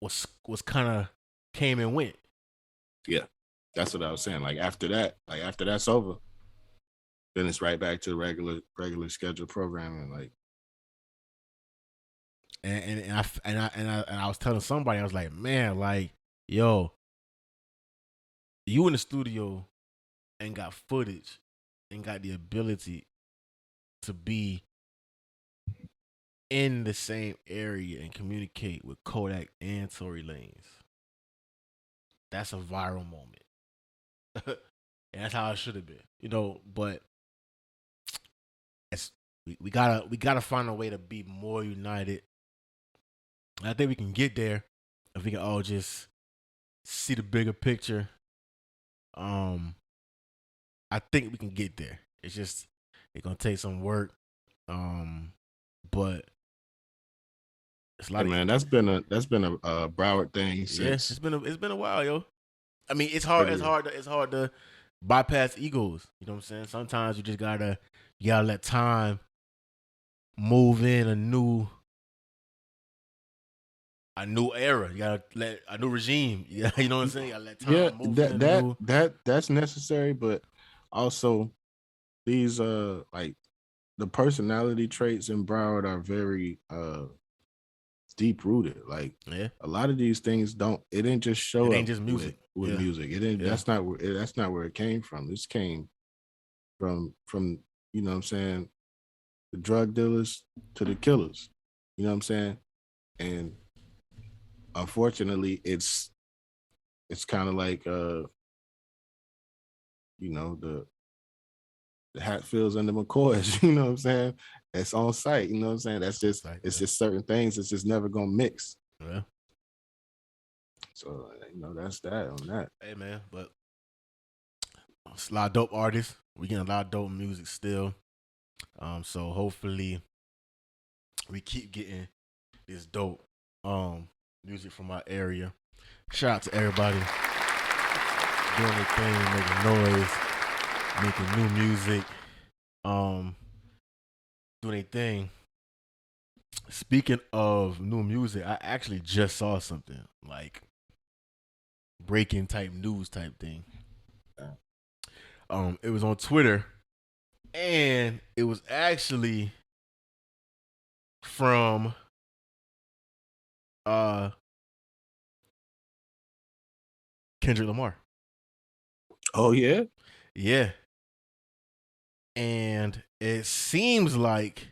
was kind of came and went. Yeah, that's what I was saying. Like after that's over, then it's right back to the regular scheduled programming. Like, and I was telling somebody, I was like, man, like, yo, you in the studio and got footage and got the ability to be in the same area and communicate with Kodak and Tory Lanez. That's a viral moment. And that's how it should have been, but we gotta find a way to be more united. And I think we can get there if we can all just see the bigger picture. I think we can get there. It's gonna take some work. But it's a lot. Hey, man, that's been a Broward thing since. Yeah, it's been a while, yo. I mean, it's hard to bypass egos. You know what I'm saying? Sometimes you just gotta let time move in a new era. You gotta let a new regime. You know what I'm saying? You gotta let time move in that's necessary, but also these like the personality traits in Broward are very deep rooted. Like, a lot of these things it didn't just show up. It ain't just music with music. It didn't. That's not where it came from. This came from you know what I'm saying, the drug dealers to the killers. You know what I'm saying? And unfortunately, it's kind of like the Hatfields and the McCoys, you know what I'm saying? That's on site, you know what I'm saying? That's just, it's just certain things that's just never gonna mix. Yeah. So, that's that on that. Hey, man, but It's a lot of dope artists. We getting a lot of dope music still. So hopefully we keep getting this dope music from our area. Shout out to everybody doing their thing, making noise, making new music, doing their thing. Speaking of new music, I actually just saw something like breaking type news type thing. It was on Twitter, and it was actually from Kendrick Lamar. Oh yeah. Yeah. And it seems like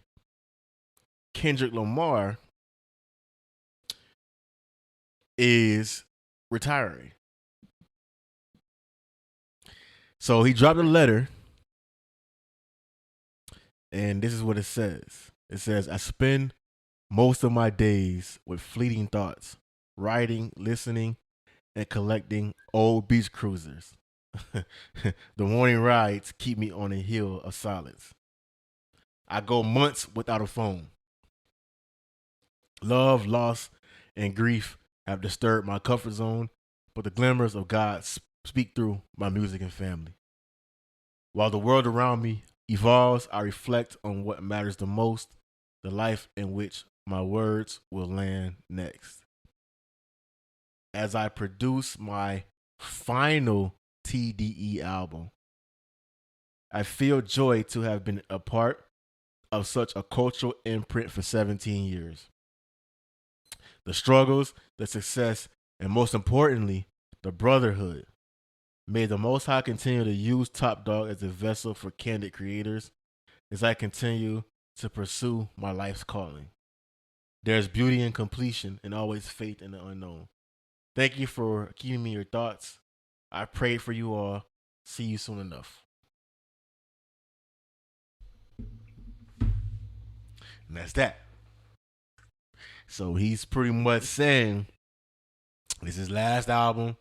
Kendrick Lamar is retiring. So he dropped a letter, and this is what it says. It says, I spend most of my days with fleeting thoughts, writing, listening, and collecting old beach cruisers. The morning rides keep me on a hill of silence. I go months without a phone. Love, loss, and grief have disturbed my comfort zone, but the glimmers of God speak through my music and family. While the world around me evolves, I reflect on what matters the most, the life in which my words will land next. As I produce my final TDE album, I feel joy to have been a part of such a cultural imprint for 17 years. The struggles, the success, and most importantly, the brotherhood. May the Most High continue to use Top Dog as a vessel for candid creators as I continue to pursue my life's calling. There's beauty in completion and always faith in the unknown. Thank you for giving me your thoughts. I pray for you all. See you soon enough. And that's that. So he's pretty much saying this is his last album,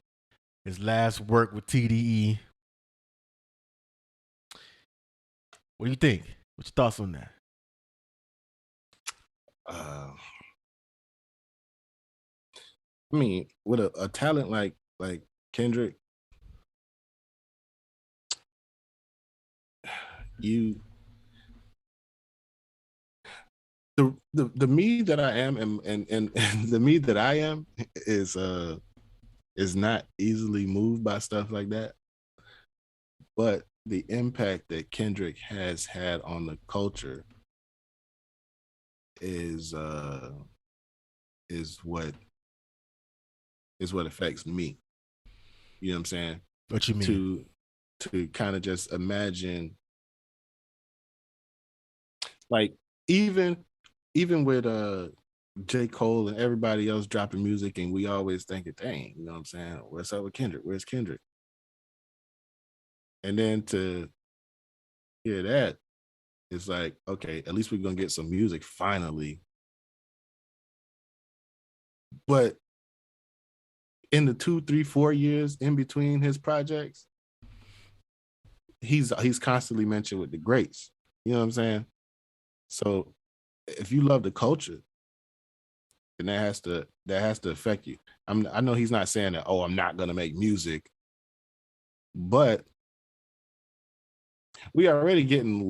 his last work with TDE. What do you think? What's your thoughts on that? I mean, with a talent like Kendrick, you the me that I am and the me that I am is not easily moved by stuff like that. But the impact that Kendrick has had on the culture is what affects me. You know what I'm saying? What you mean? To kind of just imagine, like even with J. Cole and everybody else dropping music, and we always thinking, dang, you know what I'm saying? What's up with Kendrick? Where's Kendrick? And then to hear that, it's like, okay, at least we're gonna get some music finally. But in the 2, 3, 4 years in between his projects, he's constantly mentioned with the greats. You know what I'm saying? So if you love the culture, then that has to affect you. I know he's not saying that, oh, I'm not gonna make music, but we are already getting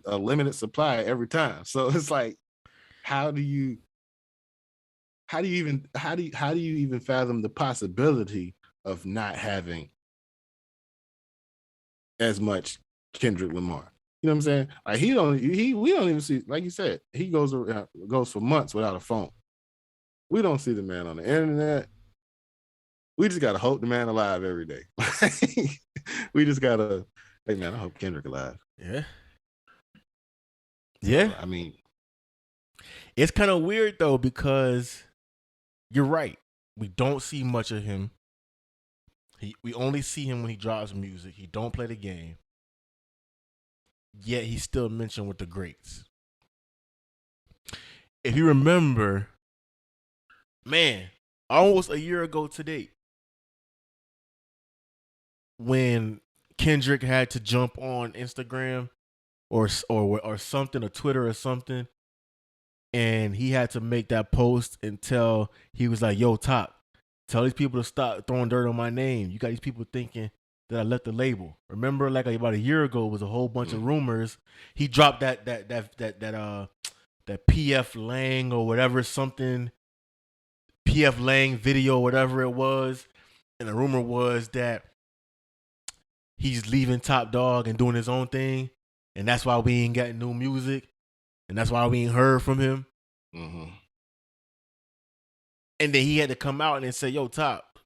a limited supply every time. So it's like, how do you even fathom the possibility of not having as much Kendrick Lamar? You know what I'm saying? Like we don't even see, like you said, he goes for months without a phone. We don't see the man on the internet. We just gotta hope the man alive every day. We just gotta, hey man, I hope Kendrick alive. Yeah. Yeah. I mean, it's kind of weird though, because you're right. We don't see much of him. We only see him when he drops music. He don't play the game. Yet he's still mentioned with the greats. If you remember, man, almost a year ago today, when Kendrick had to jump on Instagram or something, or Twitter or something, and he had to make that post and tell, he was like, yo, Top, tell these people to stop throwing dirt on my name. You got these people thinking that I left the label. Remember, like about a year ago, was a whole bunch of rumors. He dropped that PF Lang or whatever, something, PF Lang video, whatever it was, and the rumor was that he's leaving Top Dog and doing his own thing, and that's why we ain't got new music, and that's why we ain't heard from him. Mm-hmm. And then he had to come out and say, yo, Top,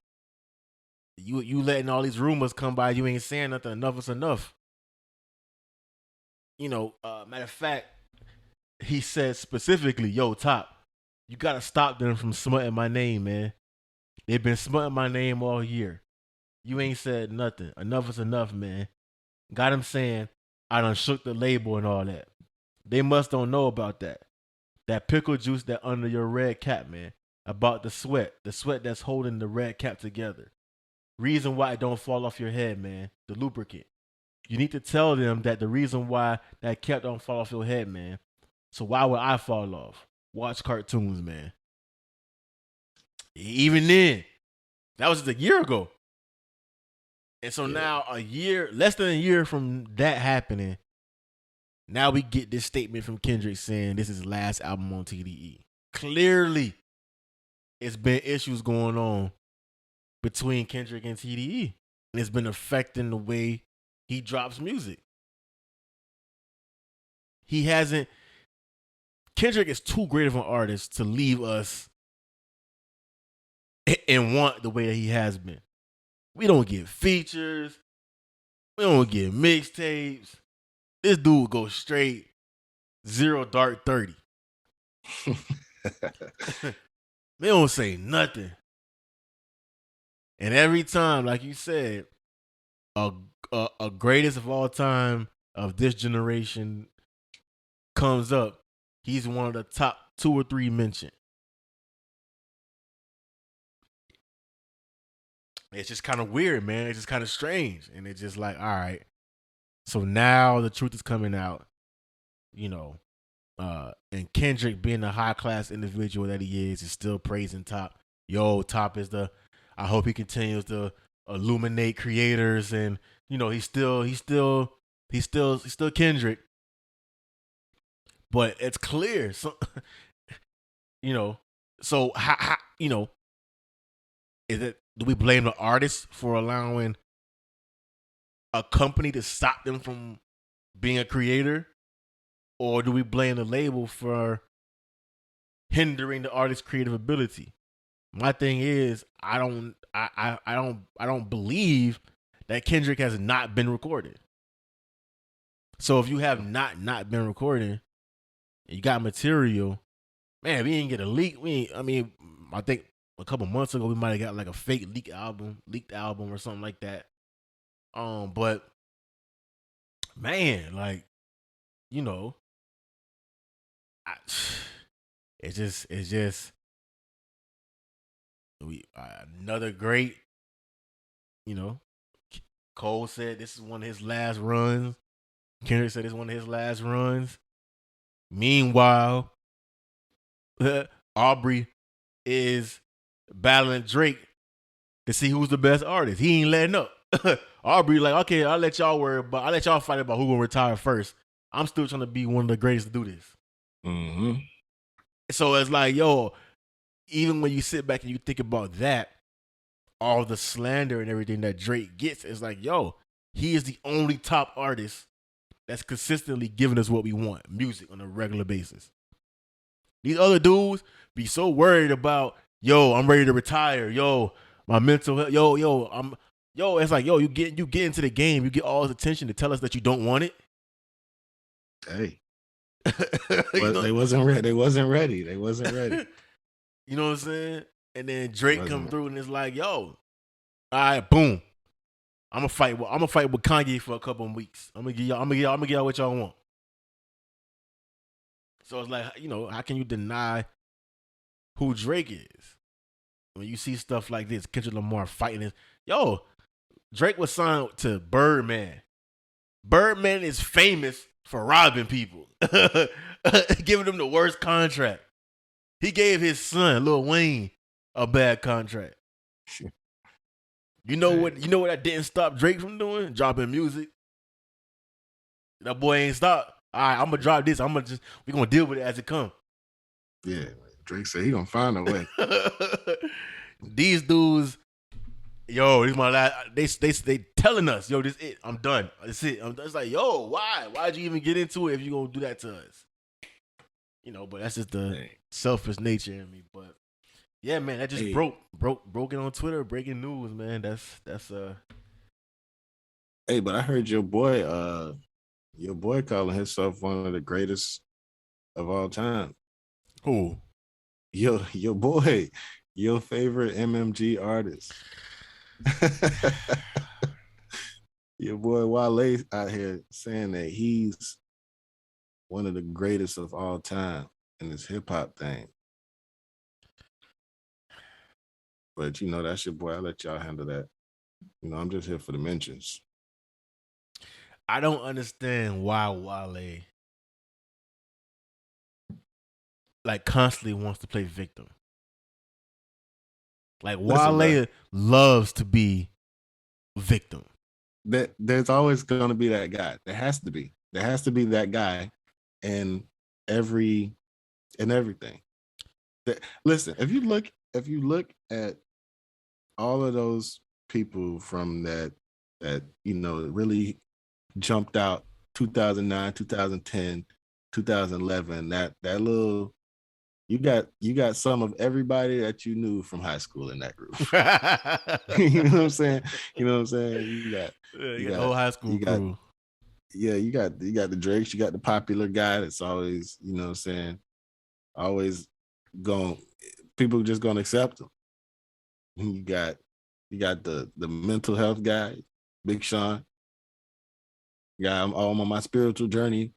you letting all these rumors come by, you ain't saying nothing. Enough is enough. Matter of fact, he said specifically, yo, Top, you got to stop them from smutting my name, man. They've been smutting my name all year. You ain't said nothing. Enough is enough, man. Got him saying, I done shook the label and all that. They must don't know about that. That pickle juice that under your red cap, man. About the sweat that's holding the red cap together. Reason why it don't fall off your head, man. The lubricant. You need to tell them that the reason why that cap don't fall off your head, man. So why would I fall off? Watch cartoons, man. Even then, that was just a year ago. And so now less than a year from that happening, now we get this statement from Kendrick saying this is his last album on TDE. Clearly, it's been issues going on between Kendrick and TDE. And it's been affecting the way he drops music. Kendrick is too great of an artist to leave us and want the way that he has been. We don't get features. We don't get mixtapes. This dude goes straight 0 dark 30. They don't say nothing. And every time, like you said, a greatest of all time of this generation comes up, he's one of the top 2 or 3 mentioned. It's just kind of weird, man. It's just kind of strange. And it's just like, all right. So now the truth is coming out, and Kendrick, being the high-class individual that he is still praising Top. Yo, Top is I hope he continues to illuminate creators, and, he's still Kendrick. But it's clear. So, so how is it, do we blame the artist for allowing a company to stop them from being a creator? Or do we blame the label for hindering the artist's creative ability? My thing is, I don't believe that Kendrick has not been recorded. So if you have not been recording, you got material, man, we ain't get a leak. I think a couple months ago we might have got like a fake leaked album or something like that. But man, like, it's just another great. Cole said this is one of his last runs. Kendrick said it's one of his last runs. Meanwhile, Aubrey is battling Drake to see who's the best artist. He ain't letting up. Aubrey like, okay, I'll let y'all fight about who gonna retire first. I'm still trying to be one of the greatest to do this. Mm-hmm. So it's like, yo, even when you sit back and you think about that, all the slander and everything that Drake gets, it's like, yo, he is the only top artist that's consistently giving us what we want, music on a regular basis. These other dudes be so worried about, yo, I'm ready to retire, yo, my mental health, it's like, yo, you get into the game, you get all this attention to tell us that you don't want it. Hey. They wasn't ready. They wasn't ready. You know what I'm saying? And then Drake come through and it's like, yo, all right, boom. I'm gonna fight with Kanye for a couple of weeks. I'm gonna give y'all what y'all want. So it's like, how can you deny who Drake is when you see stuff like this? Kendrick Lamar fighting this. Yo, Drake was signed to Birdman. Birdman is famous for robbing people, giving them the worst contract. He gave his son, Lil Wayne, a bad contract. You know what? You know what that didn't stop Drake from doing? Dropping music. That boy ain't stopped. All right, I'm gonna drop this. We gonna deal with it as it comes. Yeah, Drake said he gonna find a way. These dudes, yo, this my last. They telling us, yo, this it. I'm done. That's it. It's like, yo, why? Why'd you even get into it if you gonna do that to us? You know, but that's just the selfish nature in me. But yeah, man, that just broken on Twitter. Breaking news, man. That's Hey, but I heard your boy calling himself one of the greatest of all time. Who? Your boy, your favorite MMG artist. Your boy Wale out here saying that he's one of the greatest of all time in this hip hop thing. But you know, that's your boy. I'll let y'all handle that. You know, I'm just here for the mentions. I don't understand why Wale like constantly wants to play victim. Like Wale loves to be victim. There's always going to be that guy. There has to be that guy in everything. Listen, if you look at all of those people from that you know really jumped out 2009, 2010, 2011, that little you got some of everybody that you knew from high school in that group. You know what I'm saying? You got the whole high school crew. Yeah, you got the Drakes, you got the popular guy that's always, you know what I'm saying, always people just gonna accept him. You got the mental health guy, Big Sean. Yeah, I'm all on my spiritual journey.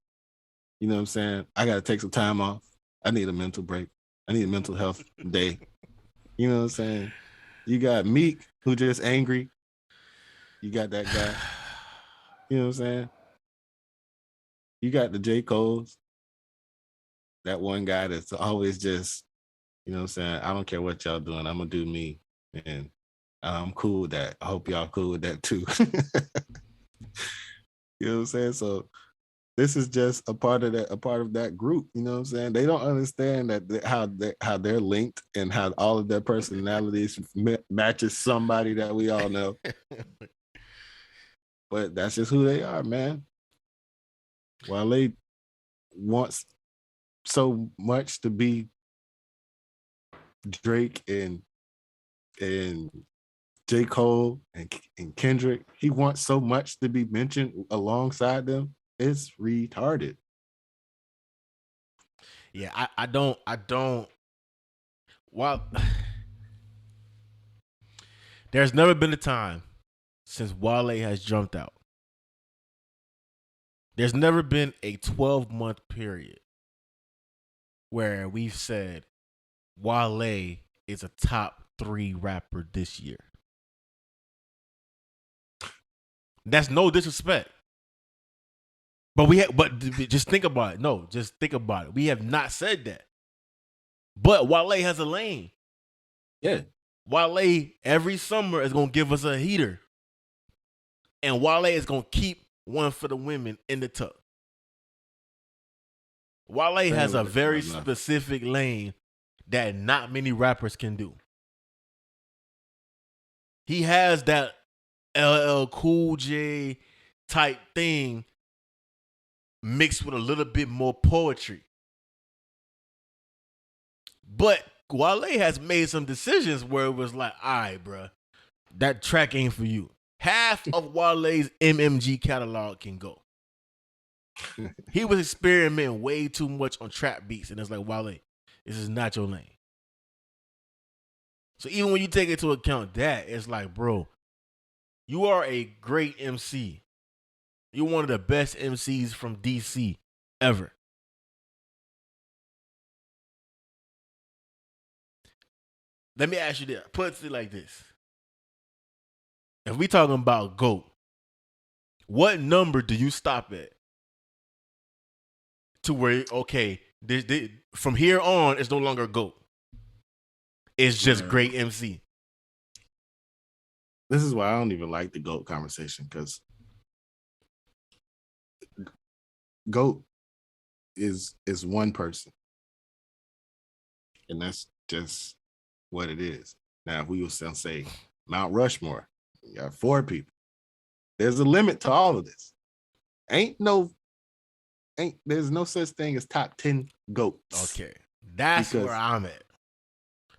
You know what I'm saying? I gotta take some time off. I need a mental break. I need a mental health day. You know what I'm saying? You got Meek, who just angry. You got that guy. You know what I'm saying? You got the J. Cole's. That one guy that's always just, you know what I'm saying? I don't care what y'all doing. I'm going to do me. And I'm cool with that. I hope y'all cool with that too. You know what I'm saying? So this is just a part of that group. You know what I'm saying? They don't understand how they're linked and how all of their personalities matches somebody that we all know. But that's just who they are, man. Wale wants so much to be Drake and J. Cole and Kendrick. He wants so much to be mentioned alongside them. It's retarded. Yeah, I don't. Well, there's never been a time since Wale has jumped out. There's never been a 12-month period where we've said Wale is a top 3 rapper this year. That's no disrespect. But just think about it. No, just think about it. We have not said that. But Wale has a lane. Yeah. Wale every summer is going to give us a heater. And Wale is going to keep one for the women in the tub. Wale has a very specific lane that not many rappers can do. He has that LL Cool J type thing mixed with a little bit more poetry. But Wale has made some decisions where it was like, all right, bro, that track ain't for you. Half of Wale's MMG catalog can go. He was experimenting way too much on trap beats, and it's like, Wale, this is not your lane. So even when you take into account that, it's like, bro, you are a great MC. You're one of the best MCs from DC ever. Let me ask you this. Put it like this. if we talking about GOAT, what number do you stop at? To where, okay, from here on, it's no longer GOAT. It's just great MC. This is why I don't even like the GOAT conversation, because GOAT is one person. And that's just what it is. Now, if we were to say Mount Rushmore, you got 4 people. There's a limit to all of this. There's no such thing as top 10 GOATs. Okay. That's where I'm at.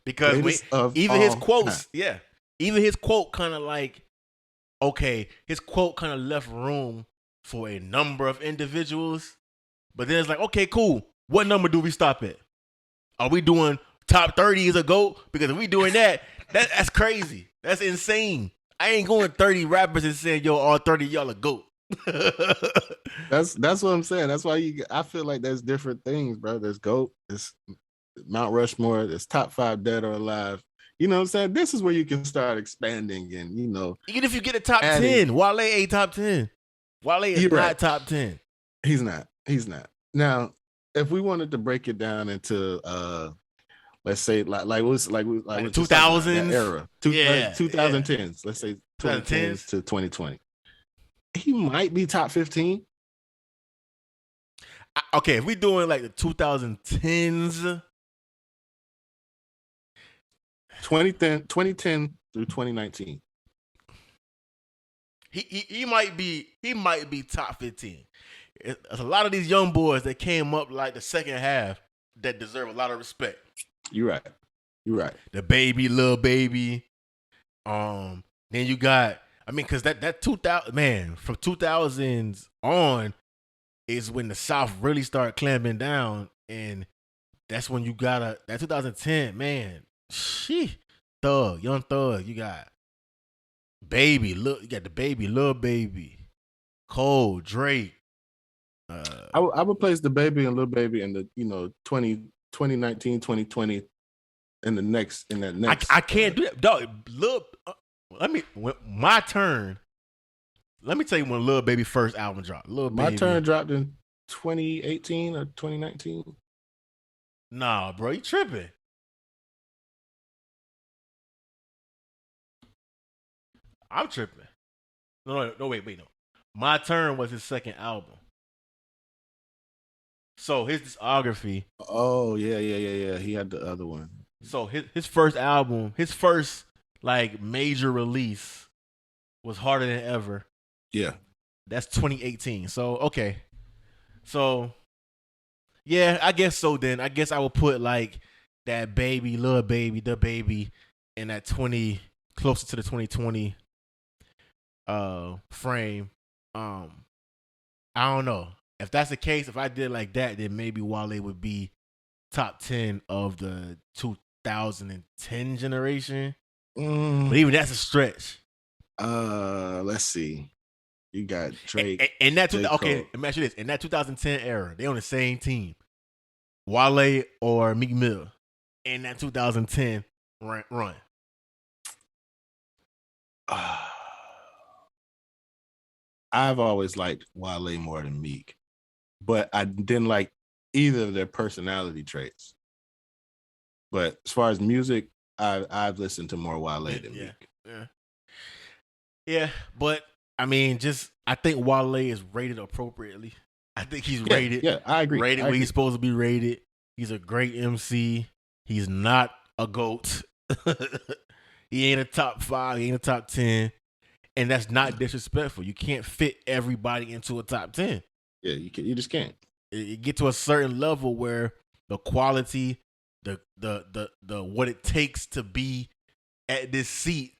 Because even his quotes, even his quote kind of like, okay, his quote kind of left room for a number of individuals. But then it's like, okay, cool. What number do we stop at? Are we doing top 30 as a GOAT? Because if we doing that's crazy. That's insane. I ain't going 30 rappers and saying, yo, all 30 y'all a GOAT. That's what I'm saying. That's why I feel like there's different things, bro. There's GOAT, there's Mount Rushmore, there's top 5 dead or alive. You know what I'm saying? This is where you can start expanding and, even if you get a top 10, Wale ain't top 10. Wale is not top 10. He's not. Now, if we wanted to break it down into let's say like 2000s era, 2010s. Let's say 2010s to 2020. He might be top 15. Okay, if we doing like the 2010s, 2010 through 2019. He might be top 15. There's a lot of these young boys that came up like the second half that deserve a lot of respect. You're right. The baby, Lil Baby. Then you got, because that 2000, man, from 2000s on is when the South really started clamping down, and that's when you got that 2010, man. Young Thug. You got Baby, you got the Baby, Lil Baby, Cole, Drake. I would place the Baby and Lil Baby in the 2019, 2020 in that next. I can't do that, dog. My turn. Let me tell you when Lil Baby first album dropped. My turn dropped in 2018 or 2019. Nah, bro, you tripping. I'm tripping. No, wait, no. My Turn was his second album. So his discography. Oh, yeah. He had the other one. So his first album, his first like major release was Harder Than Ever. Yeah. That's 2018. So, okay. So, yeah, I guess so then. I guess I would put like that Baby, Lil Baby, the Baby in that 20, closer to the 2020 frame. I don't know. If that's the case, if I did like that, then maybe Wale would be top 10 of the 2010 generation. But even that's a stretch. Let's see. You got Drake. And that okay, let me ask you this. In that 2010 era, they on the same team. Wale or Meek Mill in that 2010 run. I've always liked Wale more than Meek, but I didn't like either of their personality traits. But as far as music, I've listened to more Wale than Meek. Yeah, but I mean, I think Wale is rated appropriately. I think he's rated. Yeah, I agree. Rated where he's supposed to be rated. He's a great MC. He's not a GOAT. He ain't a top 5. He ain't a top 10. And that's not disrespectful. You can't fit everybody into a top 10. Yeah, you just can't. You get to a certain level where the quality, the what it takes to be at this seat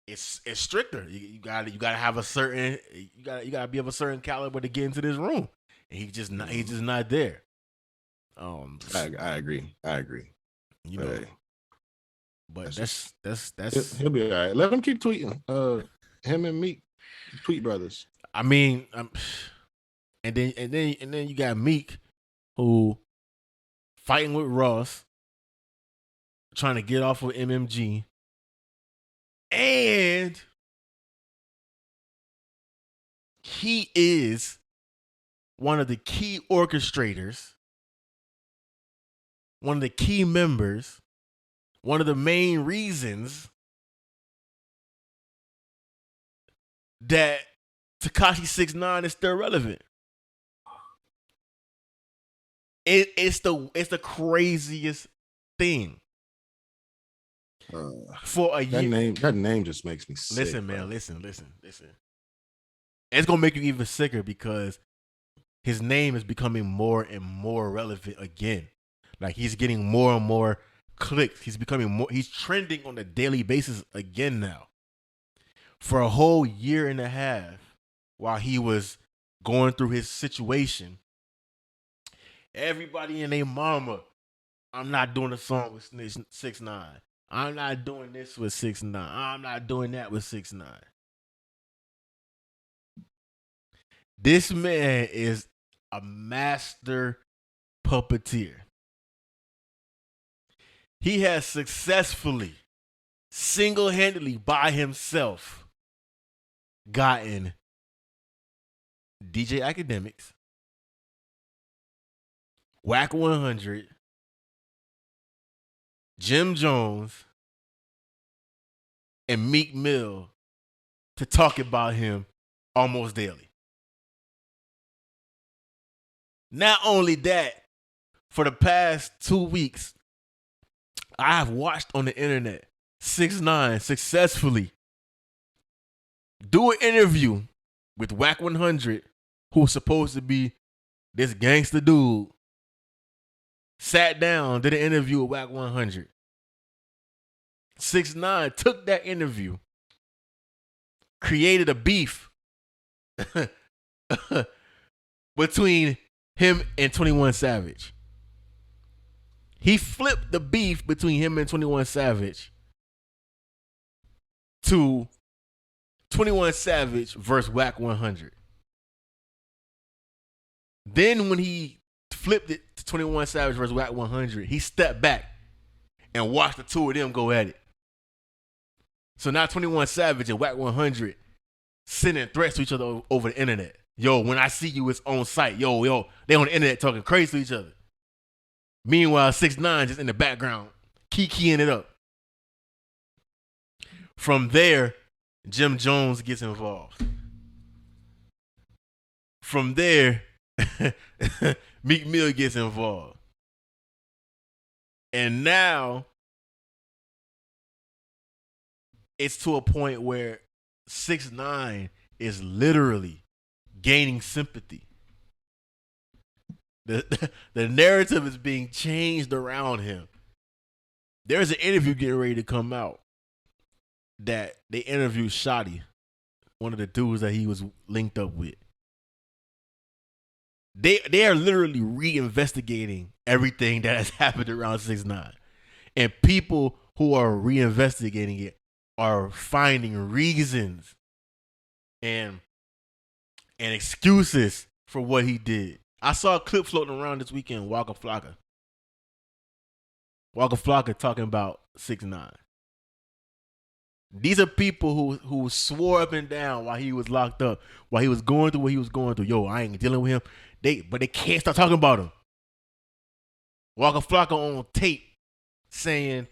is stricter. You gotta have a certain you gotta be of a certain caliber to get into this room. And he's just not there. I agree. You know. Hey. But that's he'll be all right. Let him keep tweeting. Him and Meek, Tweet Brothers. I mean, and then you got Meek, who fighting with Ross, trying to get off of MMG, and he is one of the key orchestrators, one of the key members, one of the main reasons that Tekashi 6ix9ine is still relevant. It's the craziest thing. For a year. That name just makes me sick. Listen, man, listen. It's gonna make you even sicker because his name is becoming more and more relevant again. Like he's getting more and more clicks. He's trending on a daily basis again now. For a whole year and a half, while he was going through his situation, everybody and their mama, I'm not doing a song with 6ix9ine. I'm not doing this with 6ix9ine. I'm not doing that with 6ix9ine. This man is a master puppeteer. He has successfully, single-handedly by himself, gotten DJ Academics, Whack 100, Jim Jones, and Meek Mill to talk about him almost daily. Not only that, for the past 2 weeks, I have watched on the internet 6ix9ine successfully do an interview with Whack 100, who's supposed to be this gangster dude. Sat down, did an interview with Whack 100. 6ix9ine took that interview, created a beef between him and 21 Savage. He flipped the beef between him and 21 Savage to 21 Savage versus Whack 100. Then when he flipped it to 21 Savage versus Whack 100, he stepped back and watched the two of them go at it. So now 21 Savage and Whack 100 sending threats to each other over the internet. Yo, when I see you, it's on site. Yo, they on the internet talking crazy to each other. Meanwhile, 6ix9ine just in the background, keying it up. From there, Jim Jones gets involved. From there, Meek Mill gets involved. And now, it's to a point where 6ix9ine is literally gaining sympathy. The narrative is being changed around him. There's an interview getting ready to come out that they interviewed Shotty, one of the dudes that he was linked up with. They are literally reinvestigating everything that has happened around 6ix9ine. And people who are reinvestigating it are finding reasons and excuses for what he did. I saw a clip floating around this weekend, Waka Flocka talking about 6ix9ine. These are people who swore up and down while he was locked up, while he was going through what he was going through. Yo, I ain't dealing with him. But they can't stop talking about him. Waka Flocka on tape saying,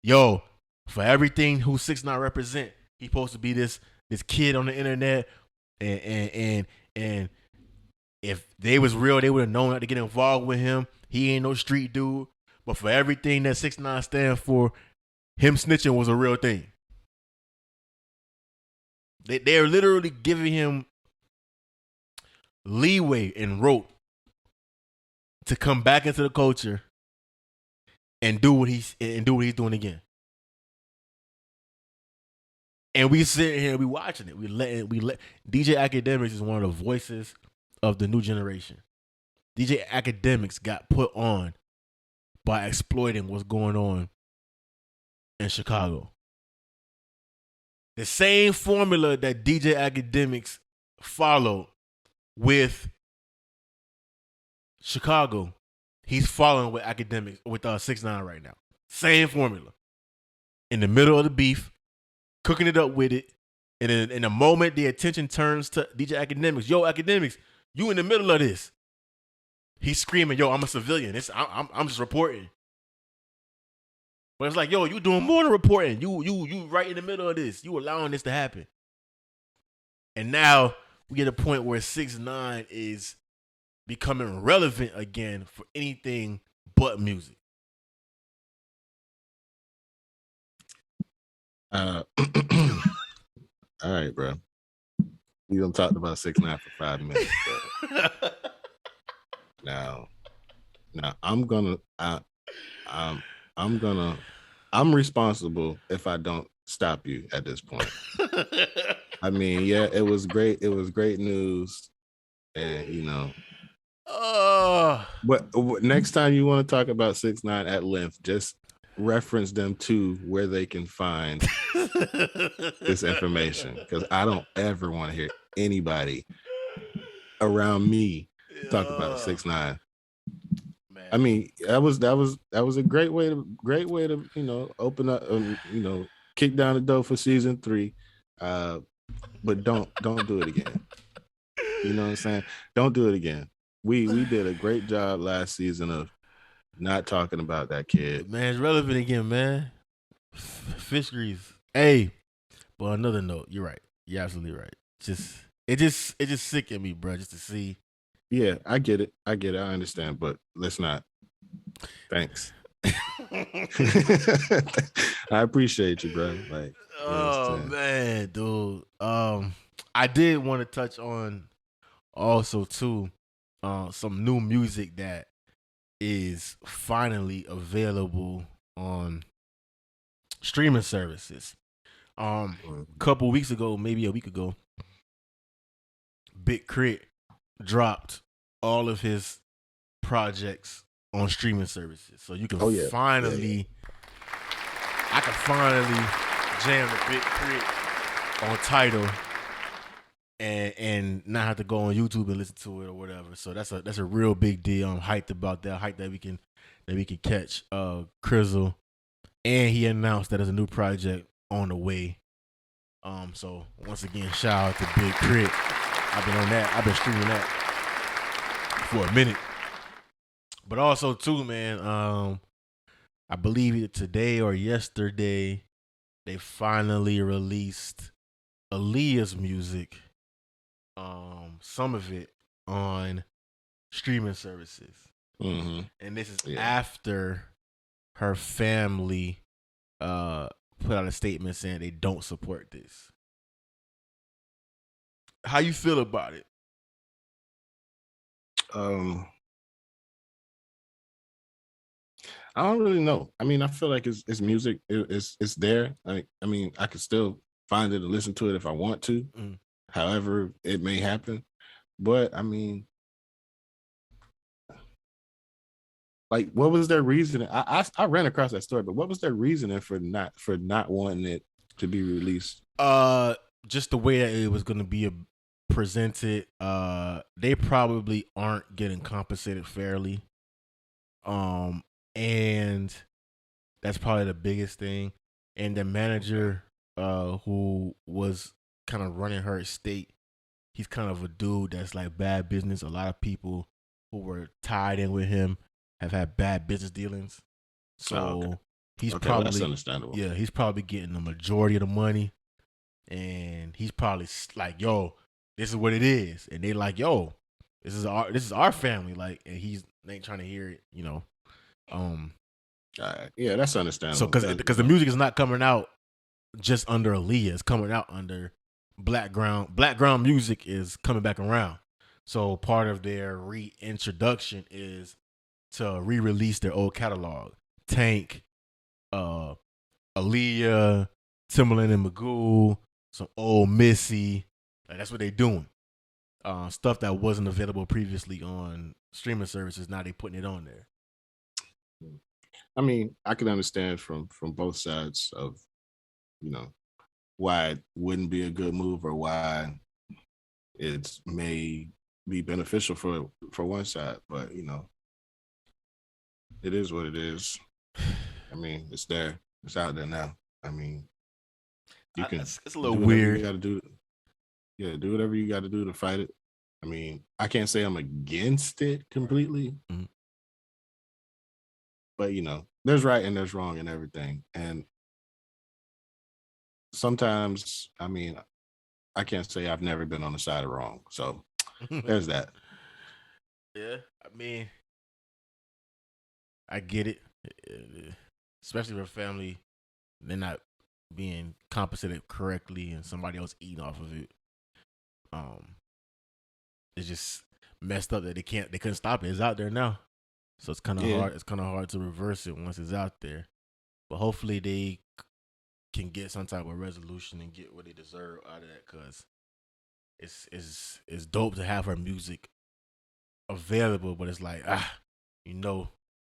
yo, for everything who 6ix9ine represent, he's supposed to be this kid on the internet, and if they was real, they would have known not to get involved with him. He ain't no street dude. But for everything that 6ix9ine stand for, him snitching was a real thing. They're literally giving him leeway and rope to come back into the culture and do what he's doing again. And we sit here and we watching it. We let DJ Academics is one of the voices of the new generation. DJ Academics got put on by exploiting what's going on in Chicago. The same formula that DJ Academics followed with Chicago, he's following with Academics, with 6ix9ine right now. Same formula. In the middle of the beef, cooking it up with it, And then in the moment, the attention turns to DJ Academics. Yo, Academics, you in the middle of this. He's screaming, yo, I'm a civilian. I'm just reporting. But it's like, yo, you doing more than reporting. You right in the middle of this. You allowing this to happen. And now we get a point where 6ix9ine is becoming relevant again for anything but music. All right, bro. We done talked about 6ix9ine for 5 minutes, bro. Now I'm responsible if I don't stop you at this point. I mean, yeah, it was great. It was great news. And you know, what next time you want to talk about 6ix9ine at length, just reference them to where they can find this information, because I don't ever want to hear anybody around me talk about 6ix9ine. I mean, that was a great way to open up, kick down the door for season 3, but don't do it again. You know what I'm saying? Don't do it again. We did a great job last season of not talking about that kid. Man, it's relevant again, man. Fish grease. Hey, but on another note, you're right. You're absolutely right. It just sickened me, bro, just to see. Yeah, I get it. I understand, but let's not. Thanks. I appreciate you, bro. Like, oh man, dude. I did want to touch on also too, some new music that is finally available on streaming services. A couple weeks ago, maybe a week ago, Big Crit dropped all of his projects on streaming services, so you can finally. I can finally jam the Big Crit on Tidal and not have to go on YouTube and listen to it or whatever. So that's a real big deal. I'm hyped about that. Hyped that we can catch Crizzle, and he announced that there's a new project on the way. So once again, shout out to Big Crit. I've been on that. I've been streaming that for a minute. But also too, man, I believe either today or yesterday, they finally released Aaliyah's music, some of it on streaming services. Mm-hmm. And this is after her family put out a statement saying they don't support this. How you feel about it? I don't really know. I mean, I feel like it's music. It's there. I mean, I could still find it and listen to it if I want to. However, it may happen. But I mean, like, what was their reasoning? I ran across that story, but what was their reasoning for not wanting it to be released? Just the way that it was going to be presented. They probably aren't getting compensated fairly. And that's probably the biggest thing. And the manager, who was kind of running her estate, he's kind of a dude that's like bad business. A lot of people who were tied in with him have had bad business dealings. So he's probably, that's understandable. Yeah, he's probably getting the majority of the money. And he's probably like, yo, this is what it is. And they like, yo, this is our family. Like, and he ain't trying to hear it, you know. Yeah, that's understandable. So because the music is not coming out just under Aaliyah, it's coming out under Blackground. Blackground music is coming back around. So part of their reintroduction is to re-release their old catalog. Tank, Aaliyah, Timbaland and Magoo, some old Missy. Like, that's what they're doing. Stuff that wasn't available previously on streaming services, now they're putting it on there. I mean, I can understand from both sides of, why it wouldn't be a good move or why it may be beneficial for one side, but it is what it is. I mean, it's there, it's out there now. I mean, You can. It's a little do whatever weird. You got to do. Yeah, do whatever you got to do to fight it. I mean, I can't say I'm against it completely, but there's right and there's wrong and everything. And sometimes, I mean, I can't say I've never been on the side of wrong. So there's that. Yeah, I mean, I get it, especially for family. They're not being compensated correctly, and somebody else eating off of it. It's just messed up that they couldn't stop it. It's out there now, so it's kind of hard. It's kind of hard to reverse it once it's out there. But hopefully they can get some type of resolution and get what they deserve out of that, because it's dope to have her music available, but it's like that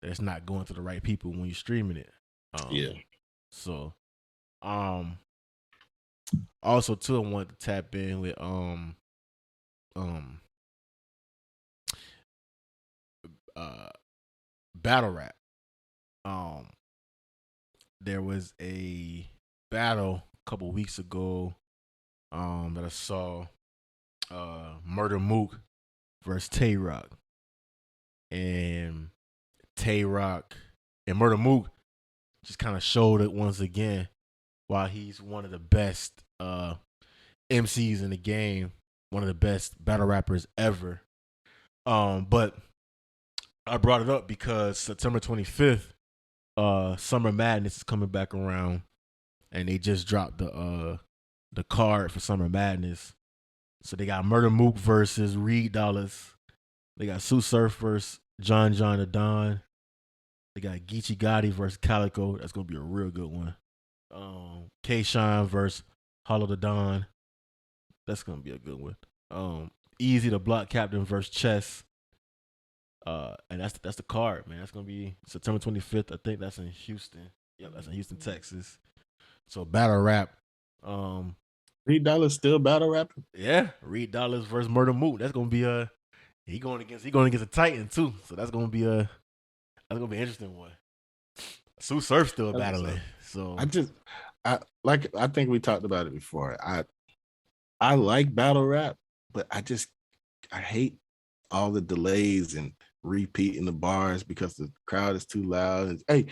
it's not going to the right people when you're streaming it. So, also too, I want to tap in with battle rap. There was a battle a couple weeks ago that I saw, Murder Mook versus Tay Rock, and Tay Rock and Murder Mook just kind of showed it once again, while he's one of the best MCs in the game, one of the best battle rappers ever. But I brought it up because September 25th, Summer Madness is coming back around, and they just dropped the card for Summer Madness. So they got Murder Mook versus Reed Dollaz. They got Sue Surf versus John the Don. They got Geechee Gotti versus Calico. That's gonna be a real good one. K-Shine versus Hollow the Don. That's gonna be a good one. Easy the Block Captain versus Chess. And that's the card, man. That's gonna be September 25th. I think that's in Houston. Yep, that's in Houston, Texas. So battle rap. Reed Dollaz still battle rapping? Yeah, Reed Dollaz versus Murder Mook. That's gonna be he going against a Titan too. So that's gonna be an interesting one. Sue Surf still battling. So I think we talked about it before. I like battle rap, but I hate all the delays and repeating the bars because the crowd is too loud. Hey,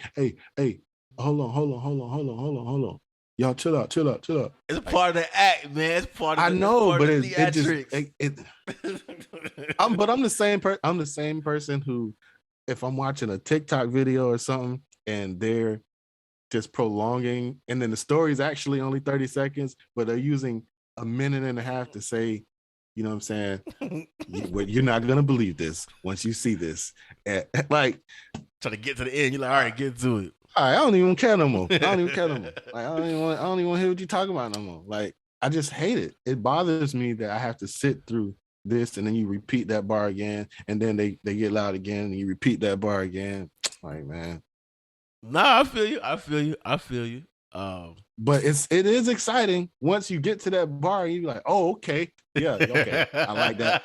hold on. Y'all chill out. It's a part of the act, man. It's part of I the know, but it just I'm the same person who, if I'm watching a TikTok video or something and they're just prolonging, and then the story is actually only 30 seconds, but they're using a minute and a half to say, you know what I'm saying? You're not going to believe this once you see this. Like, try to get to the end. You're like, all right, get to it. All right, I don't even care no more. Like, I don't even want to hear what you're talking about no more. Like, I just hate it. It bothers me that I have to sit through this, and then you repeat that bar again, and then they get loud again, and you repeat that bar again. Like, man. Nah, I feel you. But it is exciting once you get to that bar and you're like, oh, okay. Yeah, okay. I like that.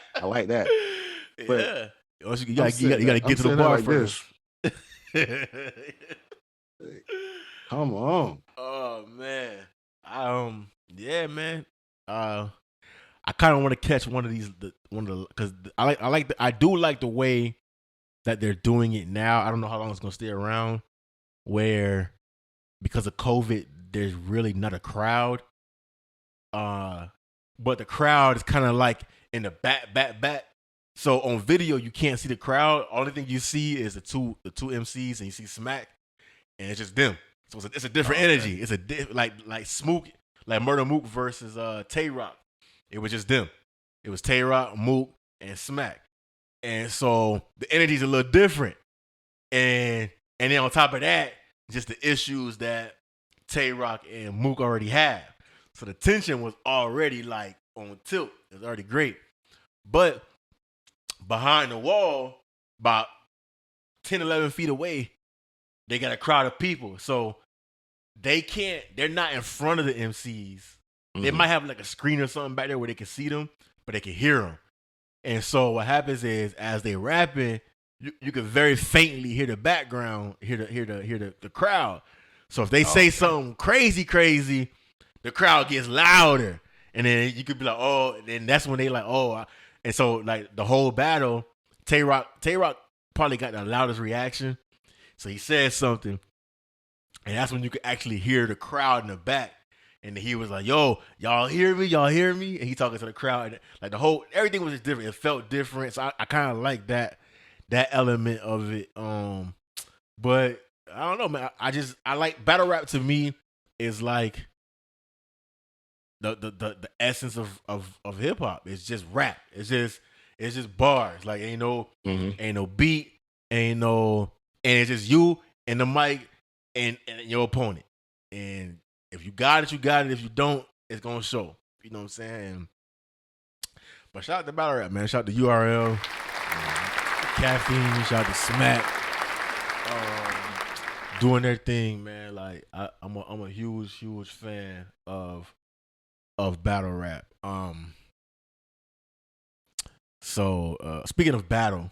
But yeah. You gotta get to the bar like first. Come on. Oh man. Yeah, man. I kind of want to catch one of these, because I do like the way that they're doing it now. I don't know how long it's gonna stay around, where because of COVID, there's really not a crowd. But the crowd is kind of like in the back. So on video, you can't see the crowd. Only thing you see is the two MCs, and you see Smack, and it's just them. So it's a different energy. It's like Smook, like Murder Mook versus Tay Rock. It was just them. It was Tay Rock, Mook, and Smack. And so the energy's a little different. And then on top of that, just the issues that Tay Rock and Mook already have. So the tension was already like on tilt. It was already great. But behind the wall, about 10, 11 feet away, they got a crowd of people. So they're not in front of the MCs. Mm-hmm. They might have like a screen or something back there where they can see them, but they can hear them. And so what happens is, as they rapping, you can very faintly hear the background, hear the crowd. So if they say something crazy, the crowd gets louder, and then you could be like, oh, and then that's when they like, and so like the whole battle, Tay Rock probably got the loudest reaction, so he said something, and that's when you could actually hear the crowd in the back, and he was like, yo, y'all hear me, and he talking to the crowd, and like everything was just different. It felt different, so I kind of like that element of it. But I don't know, man. I like battle rap. To me is like the essence of hip hop. It's just rap. It's just bars. Like ain't no beat, and it's just you and the mic and your opponent. And if you got it, you got it. If you don't, it's gonna show. You know what I'm saying? But shout out to battle rap, man. Shout out to URL, Caffeine. Shout out to Smack. Doing their thing, man. Like I'm a huge fan of battle rap. So speaking of battle,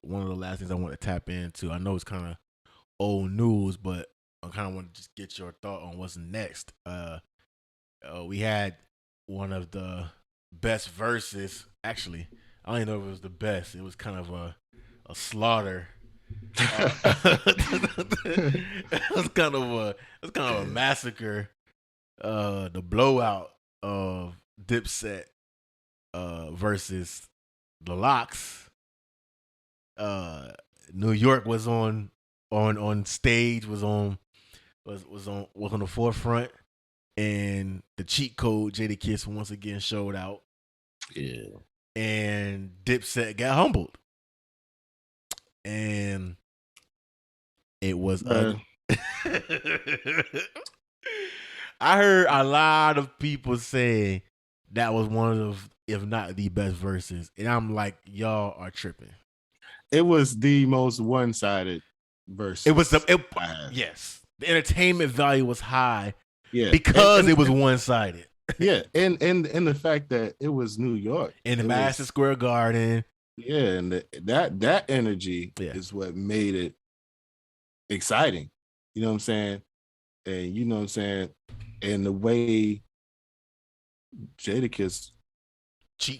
one of the last things I want to tap into. I know it's kind of old news, but I kind of want to just get your thought on what's next. We had one of the best verses. Actually, I don't even know if it was the best. It was kind of a slaughter. It was kind of a massacre. The blowout of Dipset versus the Locks. New York was on stage, was on the forefront, and the cheat code Jadakiss once again showed out. Yeah, and Dipset got humbled. And it was ugly. I heard a lot of people say that was one of, if not the best verses, and I'm like, y'all are tripping. It was the most one-sided verse. Yes, the entertainment value was high. Yeah, because it was one-sided. Yeah, and the fact that it was New York in the Madison Square Garden. Yeah, and that energy is what made it exciting. You know what I'm saying? And you know what I'm saying? And the way Jadakiss, he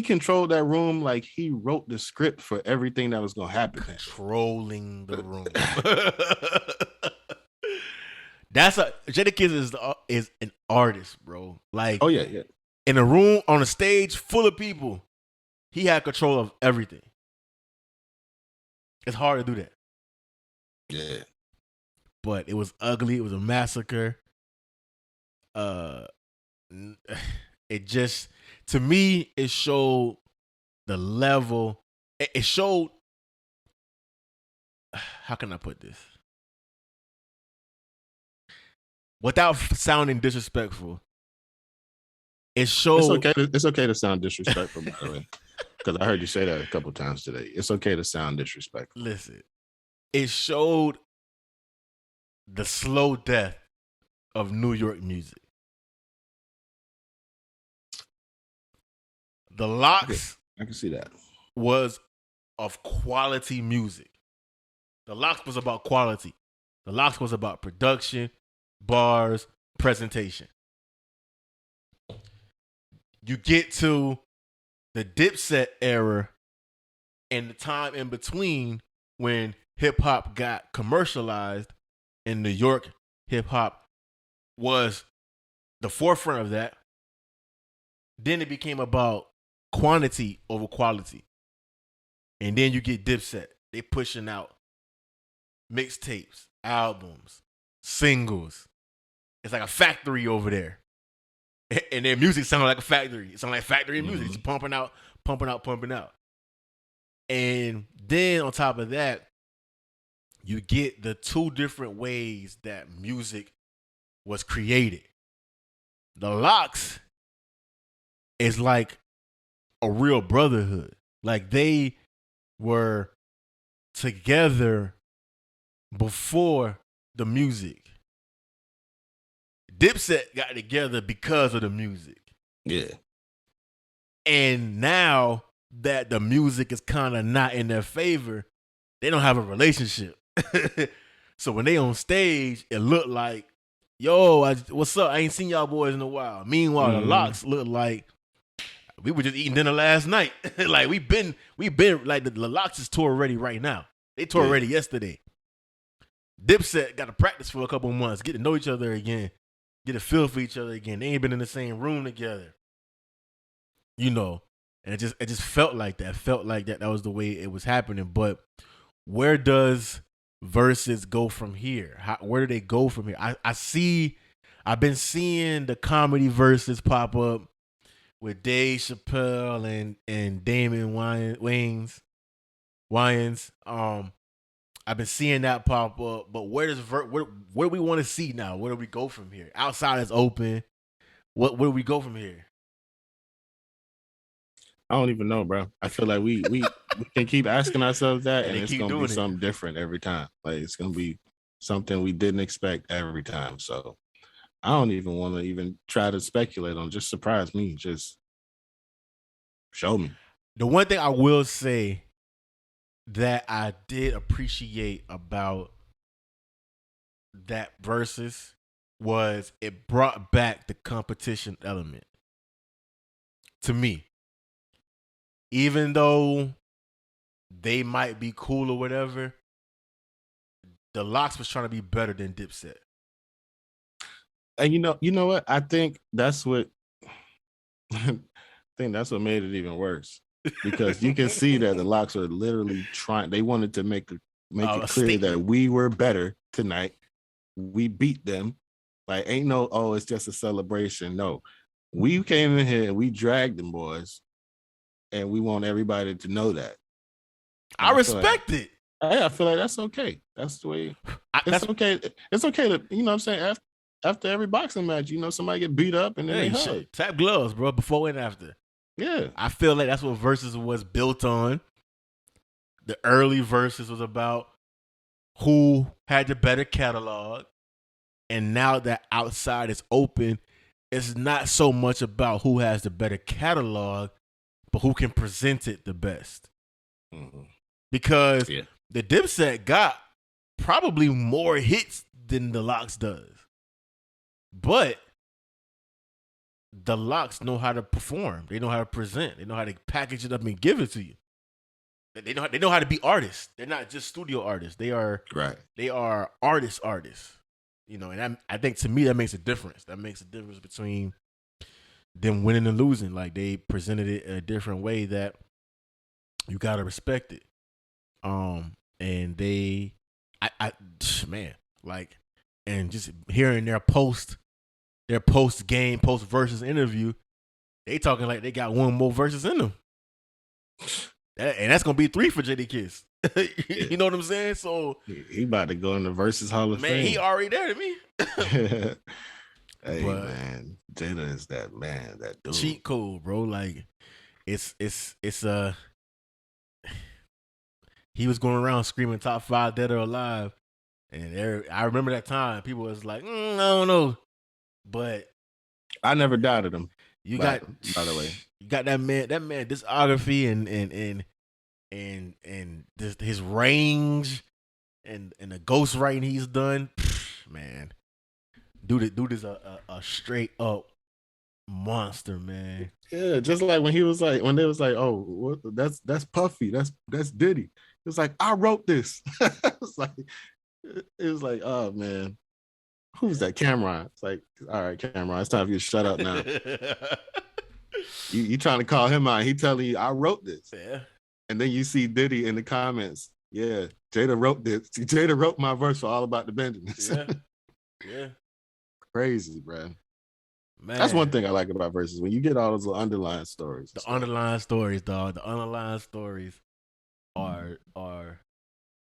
controlled that room like he wrote the script for everything that was gonna happen. Controlling the room. Jadakiss is an artist, bro. Like, oh yeah. In a room on a stage full of people, he had control of everything. It's hard to do that. Yeah. But it was ugly. It was a massacre. It just, to me, it showed the level. It showed, how can I put this? Without sounding disrespectful, it showed. It's okay to sound disrespectful, by the way, because I heard you say that a couple times today. It's okay to sound disrespectful. Listen, it showed the slow death of New York music. The Locks, I can see that, was of quality music. The Locks was about quality. The Locks was about production, bars, presentation. You get to the Dipset era and the time in between when hip hop got commercialized, in New York, hip hop was the forefront of that. Then it became about quantity over quality. And then you get Dipset. They pushing out mixtapes, albums, singles. It's like a factory over there. And their music sounded like a factory. It sounded like factory music. It's pumping out. And then on top of that, you get the two different ways that music was created. The Locks is like a real brotherhood. Like they were together before the music. Dipset got together because of the music. Yeah. And now that the music is kind of not in their favor, they don't have a relationship. So when they on stage, it looked like, yo, what's up? I ain't seen y'all boys in a while. Meanwhile, the Locks looked like we were just eating dinner last night. Like we been like the Locks is tour ready right now. They tour ready yesterday. Dipset got to practice for a couple months, get to know each other again, get a feel for each other again. They ain't been in the same room together, you know. And it just felt like that. Felt like that was the way it was happening. But where does Versus go from here? Where do they go from here? I've been seeing the comedy Versus pop up with Dave Chappelle and Damon Wayans. I've been seeing that pop up, but where do we want to see now? Where do we go from here? Outside is open. Where do we go from here? I don't even know, bro. I feel like we can keep asking ourselves that, and it's gonna be something different every time. Like it's gonna be something we didn't expect every time. So I don't even want to even try to speculate on. Just surprise me. Just show me. The one thing I will say that I did appreciate about that Versus was it brought back the competition element to me. Even though they might be cool or whatever, the Locks was trying to be better than Dipset. And you know what? I think that's what made it even worse. Because you can see that the Locks are literally trying. They wanted to make it clear that we were better tonight. We beat them. Like ain't no, it's just a celebration. No, we came in here and we dragged them boys. And we want everybody to know that. I respect it. I feel like that's okay. That's the way. It's okay. It's okay to, you know what I'm saying? After every boxing match, you know, somebody get beat up and then they hug. Tap gloves, bro, before and after. Yeah. I feel like that's what Versus was built on. The early Versus was about who had the better catalog. And now that outside is open, it's not so much about who has the better catalog, but who can present it the best. Mm-hmm. Because the Dipset got probably more hits than the Locks does. But the Locks know how to perform. They know how to present. They know how to package it up and give it to you. They know how to be artists. They're not just studio artists. They are They are artists. You know, and I think to me that makes a difference. That makes a difference between them winning and losing. Like they presented it in a different way that you gotta respect it. And they, man, like, and just hearing their post game, post versus interview, they talking like they got one more versus in them, and that's gonna be 3 for JD Kiss. You know what I'm saying? So he about to go in the Versus Hall of Fame. Man, he already there to me. Hey, man, Jada is that man, that dude. Cheat code, bro. Like, it's he was going around screaming top 5 dead or alive, and I remember that time people was like, I don't know, but I never doubted him. By the way, you got that man discography and this, his range and the ghostwriting he's done, man. Dude is a straight up monster, man. Yeah, just like when they was like, oh, that's Puffy, that's Diddy. It was like, I wrote this. It was like, oh man, who's that? Cameron. It's like, all right, Cameron, it's time for you to shut up now. you trying to call him out? He telling you, I wrote this. Yeah. And then you see Diddy in the comments. Yeah, Jada wrote this. Jada wrote my verse for All About the Benjamins. Yeah. Crazy, bro. Man. That's one thing I like about verses, when you get all those little underlying stories. The underlying stories, dog. The underlying stories are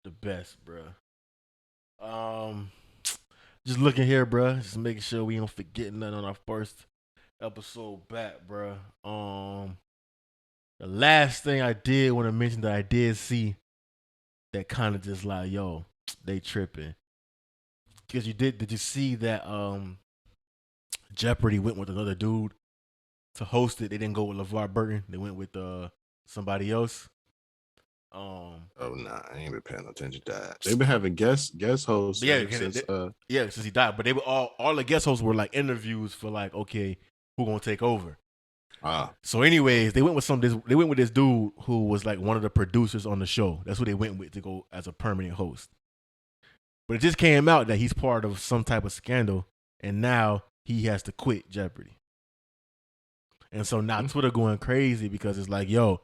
the best, bro. Just looking here, bro. Just making sure we don't forget nothing on our first episode back, bro. The last thing I did want to mention that I did see that kind of just like, yo, they tripping. Because did you see that Jeopardy went with another dude to host it? They didn't go with LeVar Burton. They went with somebody else. Oh nah, I ain't been paying attention to that. They've been having guest hosts since since he died. But they were all the guest hosts were like interviews for like, okay, who gonna take over? So anyways, they went with this dude who was like one of the producers on the show. That's who they went with to go as a permanent host. But it just came out that he's part of some type of scandal, and now he has to quit Jeopardy. And so now Twitter going crazy because it's like, yo,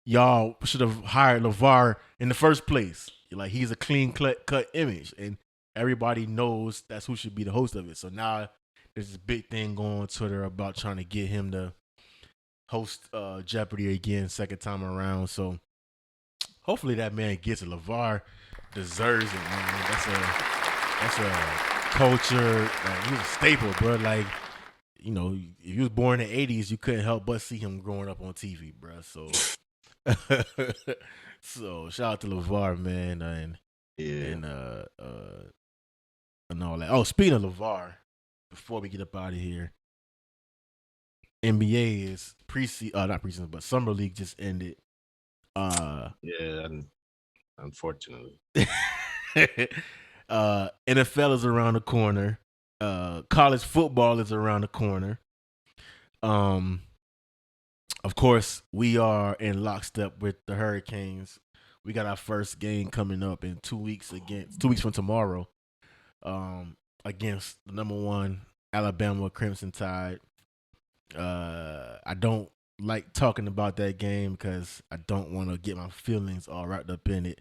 y'all should have hired LeVar in the first place. Like, he's a clean cut image, and everybody knows that's who should be the host of it. So now there's this big thing going on Twitter about trying to get him to host Jeopardy again, second time around. So hopefully that man gets it. LeVar deserves it, man. That's a culture. He's a staple, bro. Like, you know, if you was born in the 80s, you couldn't help but see him growing up on TV, bro. So, so shout out to LeVar, man, and all that. Oh, speaking of LeVar, before we get up out of here, NBA is not preseason, but summer league just ended. Unfortunately. NFL is around the corner. College football is around the corner. Of course, we are in lockstep with the Hurricanes. We got our first game coming up in 2 weeks from tomorrow, against the number 1 Alabama Crimson Tide. I don't like talking about that game because I don't want to get my feelings all wrapped up in it,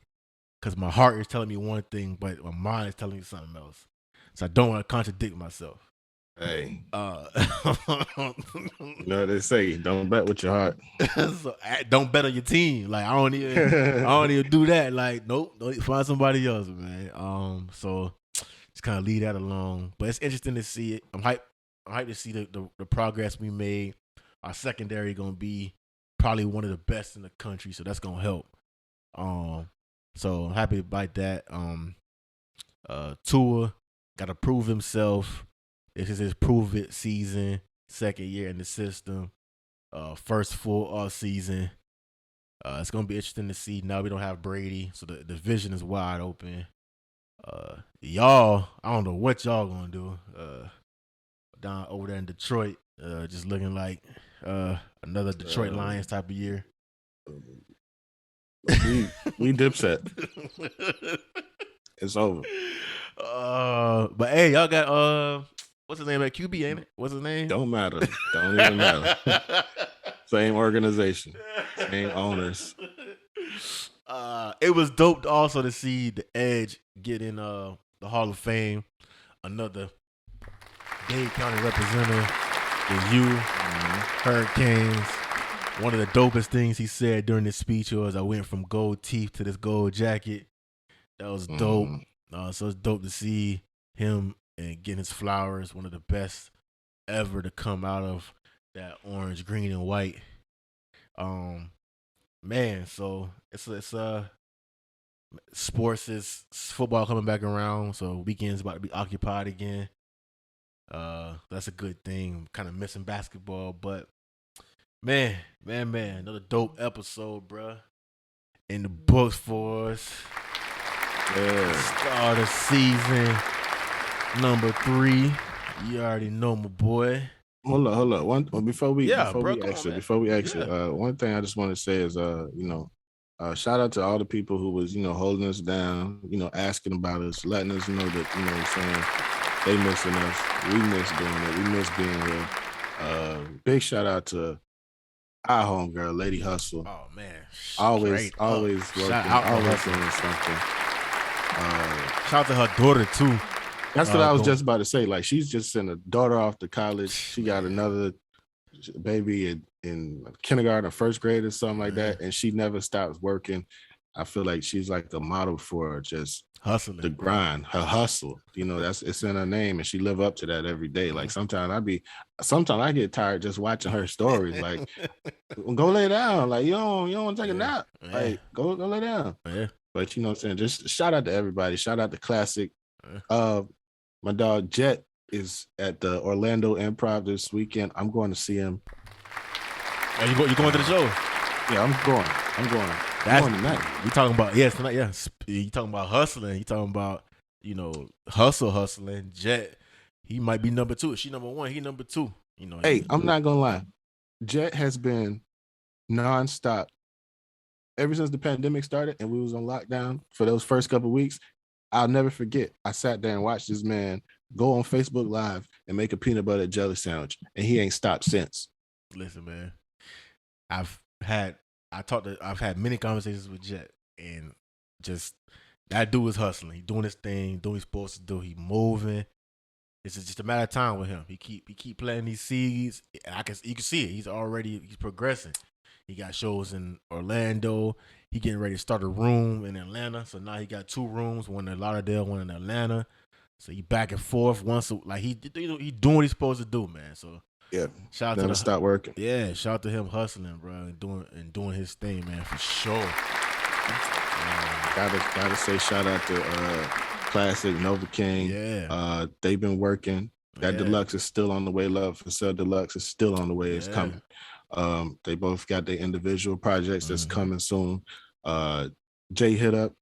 because my heart is telling me one thing, but my mind is telling me something else. So I don't want to contradict myself. Hey, you know what they say, don't bet with your heart. So don't bet on your team. Like, I don't even do that. Like, nope, don't find somebody else, man. So just kind of leave that alone. But it's interesting to see it. I'm hyped to see the progress we made. Our secondary gonna be probably one of the best in the country, so that's gonna help. So I'm happy about that. Tua got to prove himself. This is his prove it season. Second year in the system. First full off season. It's gonna be interesting to see. Now we don't have Brady, so the division is wide open. Y'all, I don't know what y'all gonna do. Down over there in Detroit, just looking like another Detroit Lions type of year. We dipset. It's over. But hey, y'all got what's his name at QB, ain't it? What's his name? Don't matter. Don't even matter. Same organization, same owners. It was dope also to see the Edge get in the Hall of Fame. Another Dade County representative, the U Hurricanes. One of the dopest things he said during this speech was, "I went from gold teeth to this gold jacket." That was dope. So it's dope to see him and getting his flowers. One of the best ever to come out of that orange, green, and white. Man, so it's sports is football coming back around, so weekend's about to be occupied again. That's a good thing. Kind of missing basketball, but man, another dope episode, bruh. In the books for us. Start of season number 3. You already know my boy. Hold up. Before we exit, Yeah. one thing I just want to say is, shout out to all the people who was, holding us down, asking about us, letting us know that, saying they missing us. We miss doing it. We miss being here. Big shout out to our homegirl, Lady Hustle. Oh man, always working, shout out always doing something. Shout out to her daughter too. That's what I was just about to say. Like, she's just sent a daughter off to college. She got another baby in kindergarten or first grade or something like that, and she never stops working. I feel like she's like the model for just hustling, the grind, her hustle. It's in her name, and she live up to that every day. Like, sometimes I get tired just watching her stories. Like, go lay down. Like, you don't want to take a nap. Yeah. Like, go lay down. Yeah. But you know what I'm saying? Just shout out to everybody. Shout out to Classic. My dog Jet is at the Orlando Improv this weekend. I'm going to see him. Are you going to the show? Yeah, I'm going. That's going tonight. You talking about tonight? Yeah, you talking about hustling? You talking about hustling? Jet, he might be number 2. If she number 1, he number 2. Hey, I'm not gonna lie. Jet has been nonstop ever since the pandemic started and we was on lockdown for those first couple of weeks. I'll never forget. I sat there and watched this man go on Facebook Live and make a peanut butter jelly sandwich, and he ain't stopped since. Listen, man, I've had many conversations with Jet, and just that dude is hustling. He doing his thing, doing what he's supposed to do. He moving. It's just a matter of time with him. He keep planting these seeds. You can see it. He's progressing. He got shows in Orlando. He getting ready to start a room in Atlanta. So now he got 2 rooms, one in Lauderdale, one in Atlanta. So he back and forth he doing what he's supposed to do, man. So yeah, shout out to stop working. Yeah, shout out to him hustling, bro, and doing his thing, man, for sure. Gotta say shout out to Classic Nova King. Yeah, they've been working. That deluxe is still on the way. Love for Sale Deluxe is still on the way. It's coming. They both got their individual projects that's coming soon. Jay Hit Up,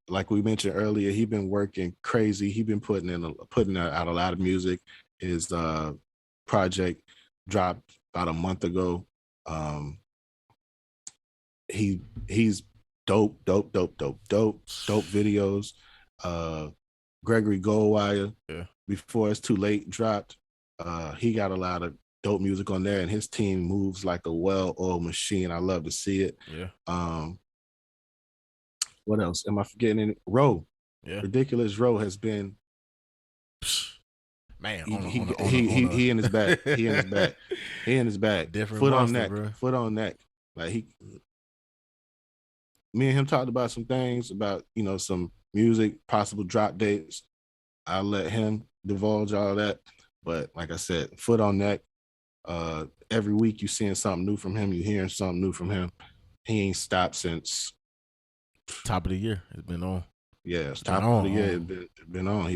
like we mentioned earlier, he been working crazy. He been putting out a lot of music. His project dropped about a month ago. He's dope videos. Gregory Goldwire, Before It's Too Late dropped. He got a lot of dope music on there, and his team moves like a well-oiled machine. I love to see it. Yeah. What else? Am I forgetting any? Roe. Yeah. Ridiculous Roe has been. Man, he in his bag. He in his bag. Different foot monster, on neck. Bro. Foot on neck. Like me and him talked about some things about some music, possible drop dates. I'll let him divulge all that. But like I said, foot on neck. Every week you seeing something new from him. You hearing something new from him. He ain't stopped since top of the year. It's been on. Yeah, it's top of the year. It's been on.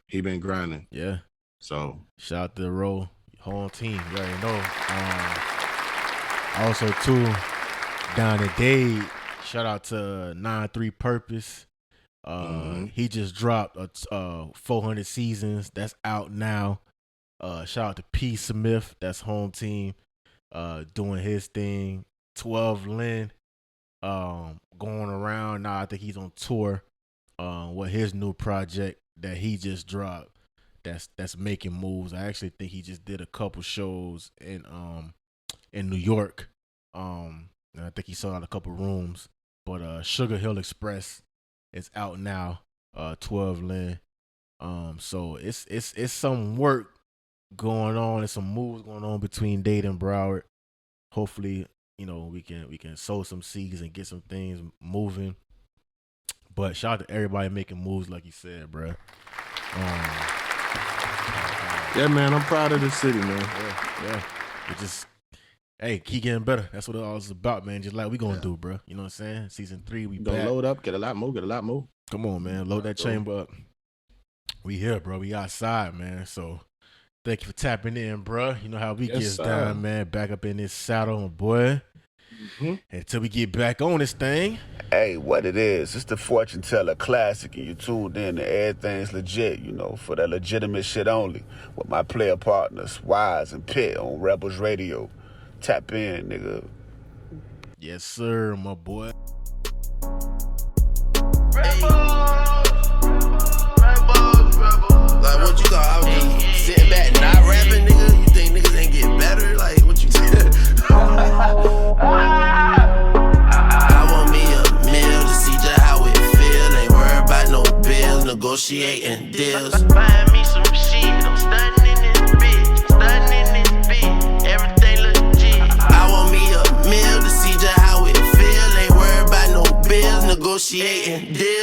He been grinding. Yeah. So shout out to the Roll whole team. You already know. Also too, down in Dade, shout out to 9-3 Purpose. He just dropped 400 Seasons. That's out now. Shout out to P. Smith. That's home team. Doing his thing. 12 Lynn. Going around now. I think he's on tour. With his new project that he just dropped. That's making moves. I actually think he just did a couple shows in New York. And I think he sold out a couple rooms. But Sugar Hill Express is out now. 12 Lynn. So it's some work going on. There's some moves going on between Dade and Broward. Hopefully, we can sow some seeds and get some things moving. But shout out to everybody making moves, like you said, bro. Yeah, man, I'm proud of the city, man. Yeah. It just, keep getting better. That's what it all is about, man. Just like we gonna do, bro. You know what I'm saying? Season 3, we gonna back. load up, get a lot more. Come on, man. Load that chamber up. We here, bro. We outside, man. So thank you for tapping in, bro. You know how we get down, man. Back up in this saddle, boy. Until we get back on this thing. Hey, what it is, it's the Fortune Teller Classic, and you tuned in to Everything's Legit, for that legitimate shit only, with my player partners, Wise and Pitt on Rebels Radio. Tap in, nigga. Yes, sir, my boy. Like what you call? I was just sitting back, not rapping, nigga. You think niggas ain't get better? Like what you said? I want me a meal to see just how it feel. Ain't worried about no bills, negotiating deals. Find me some shit, I'm stunning in this bitch, everything legit. I want me a meal to see just how it feel. Ain't worried about no bills, negotiating deals.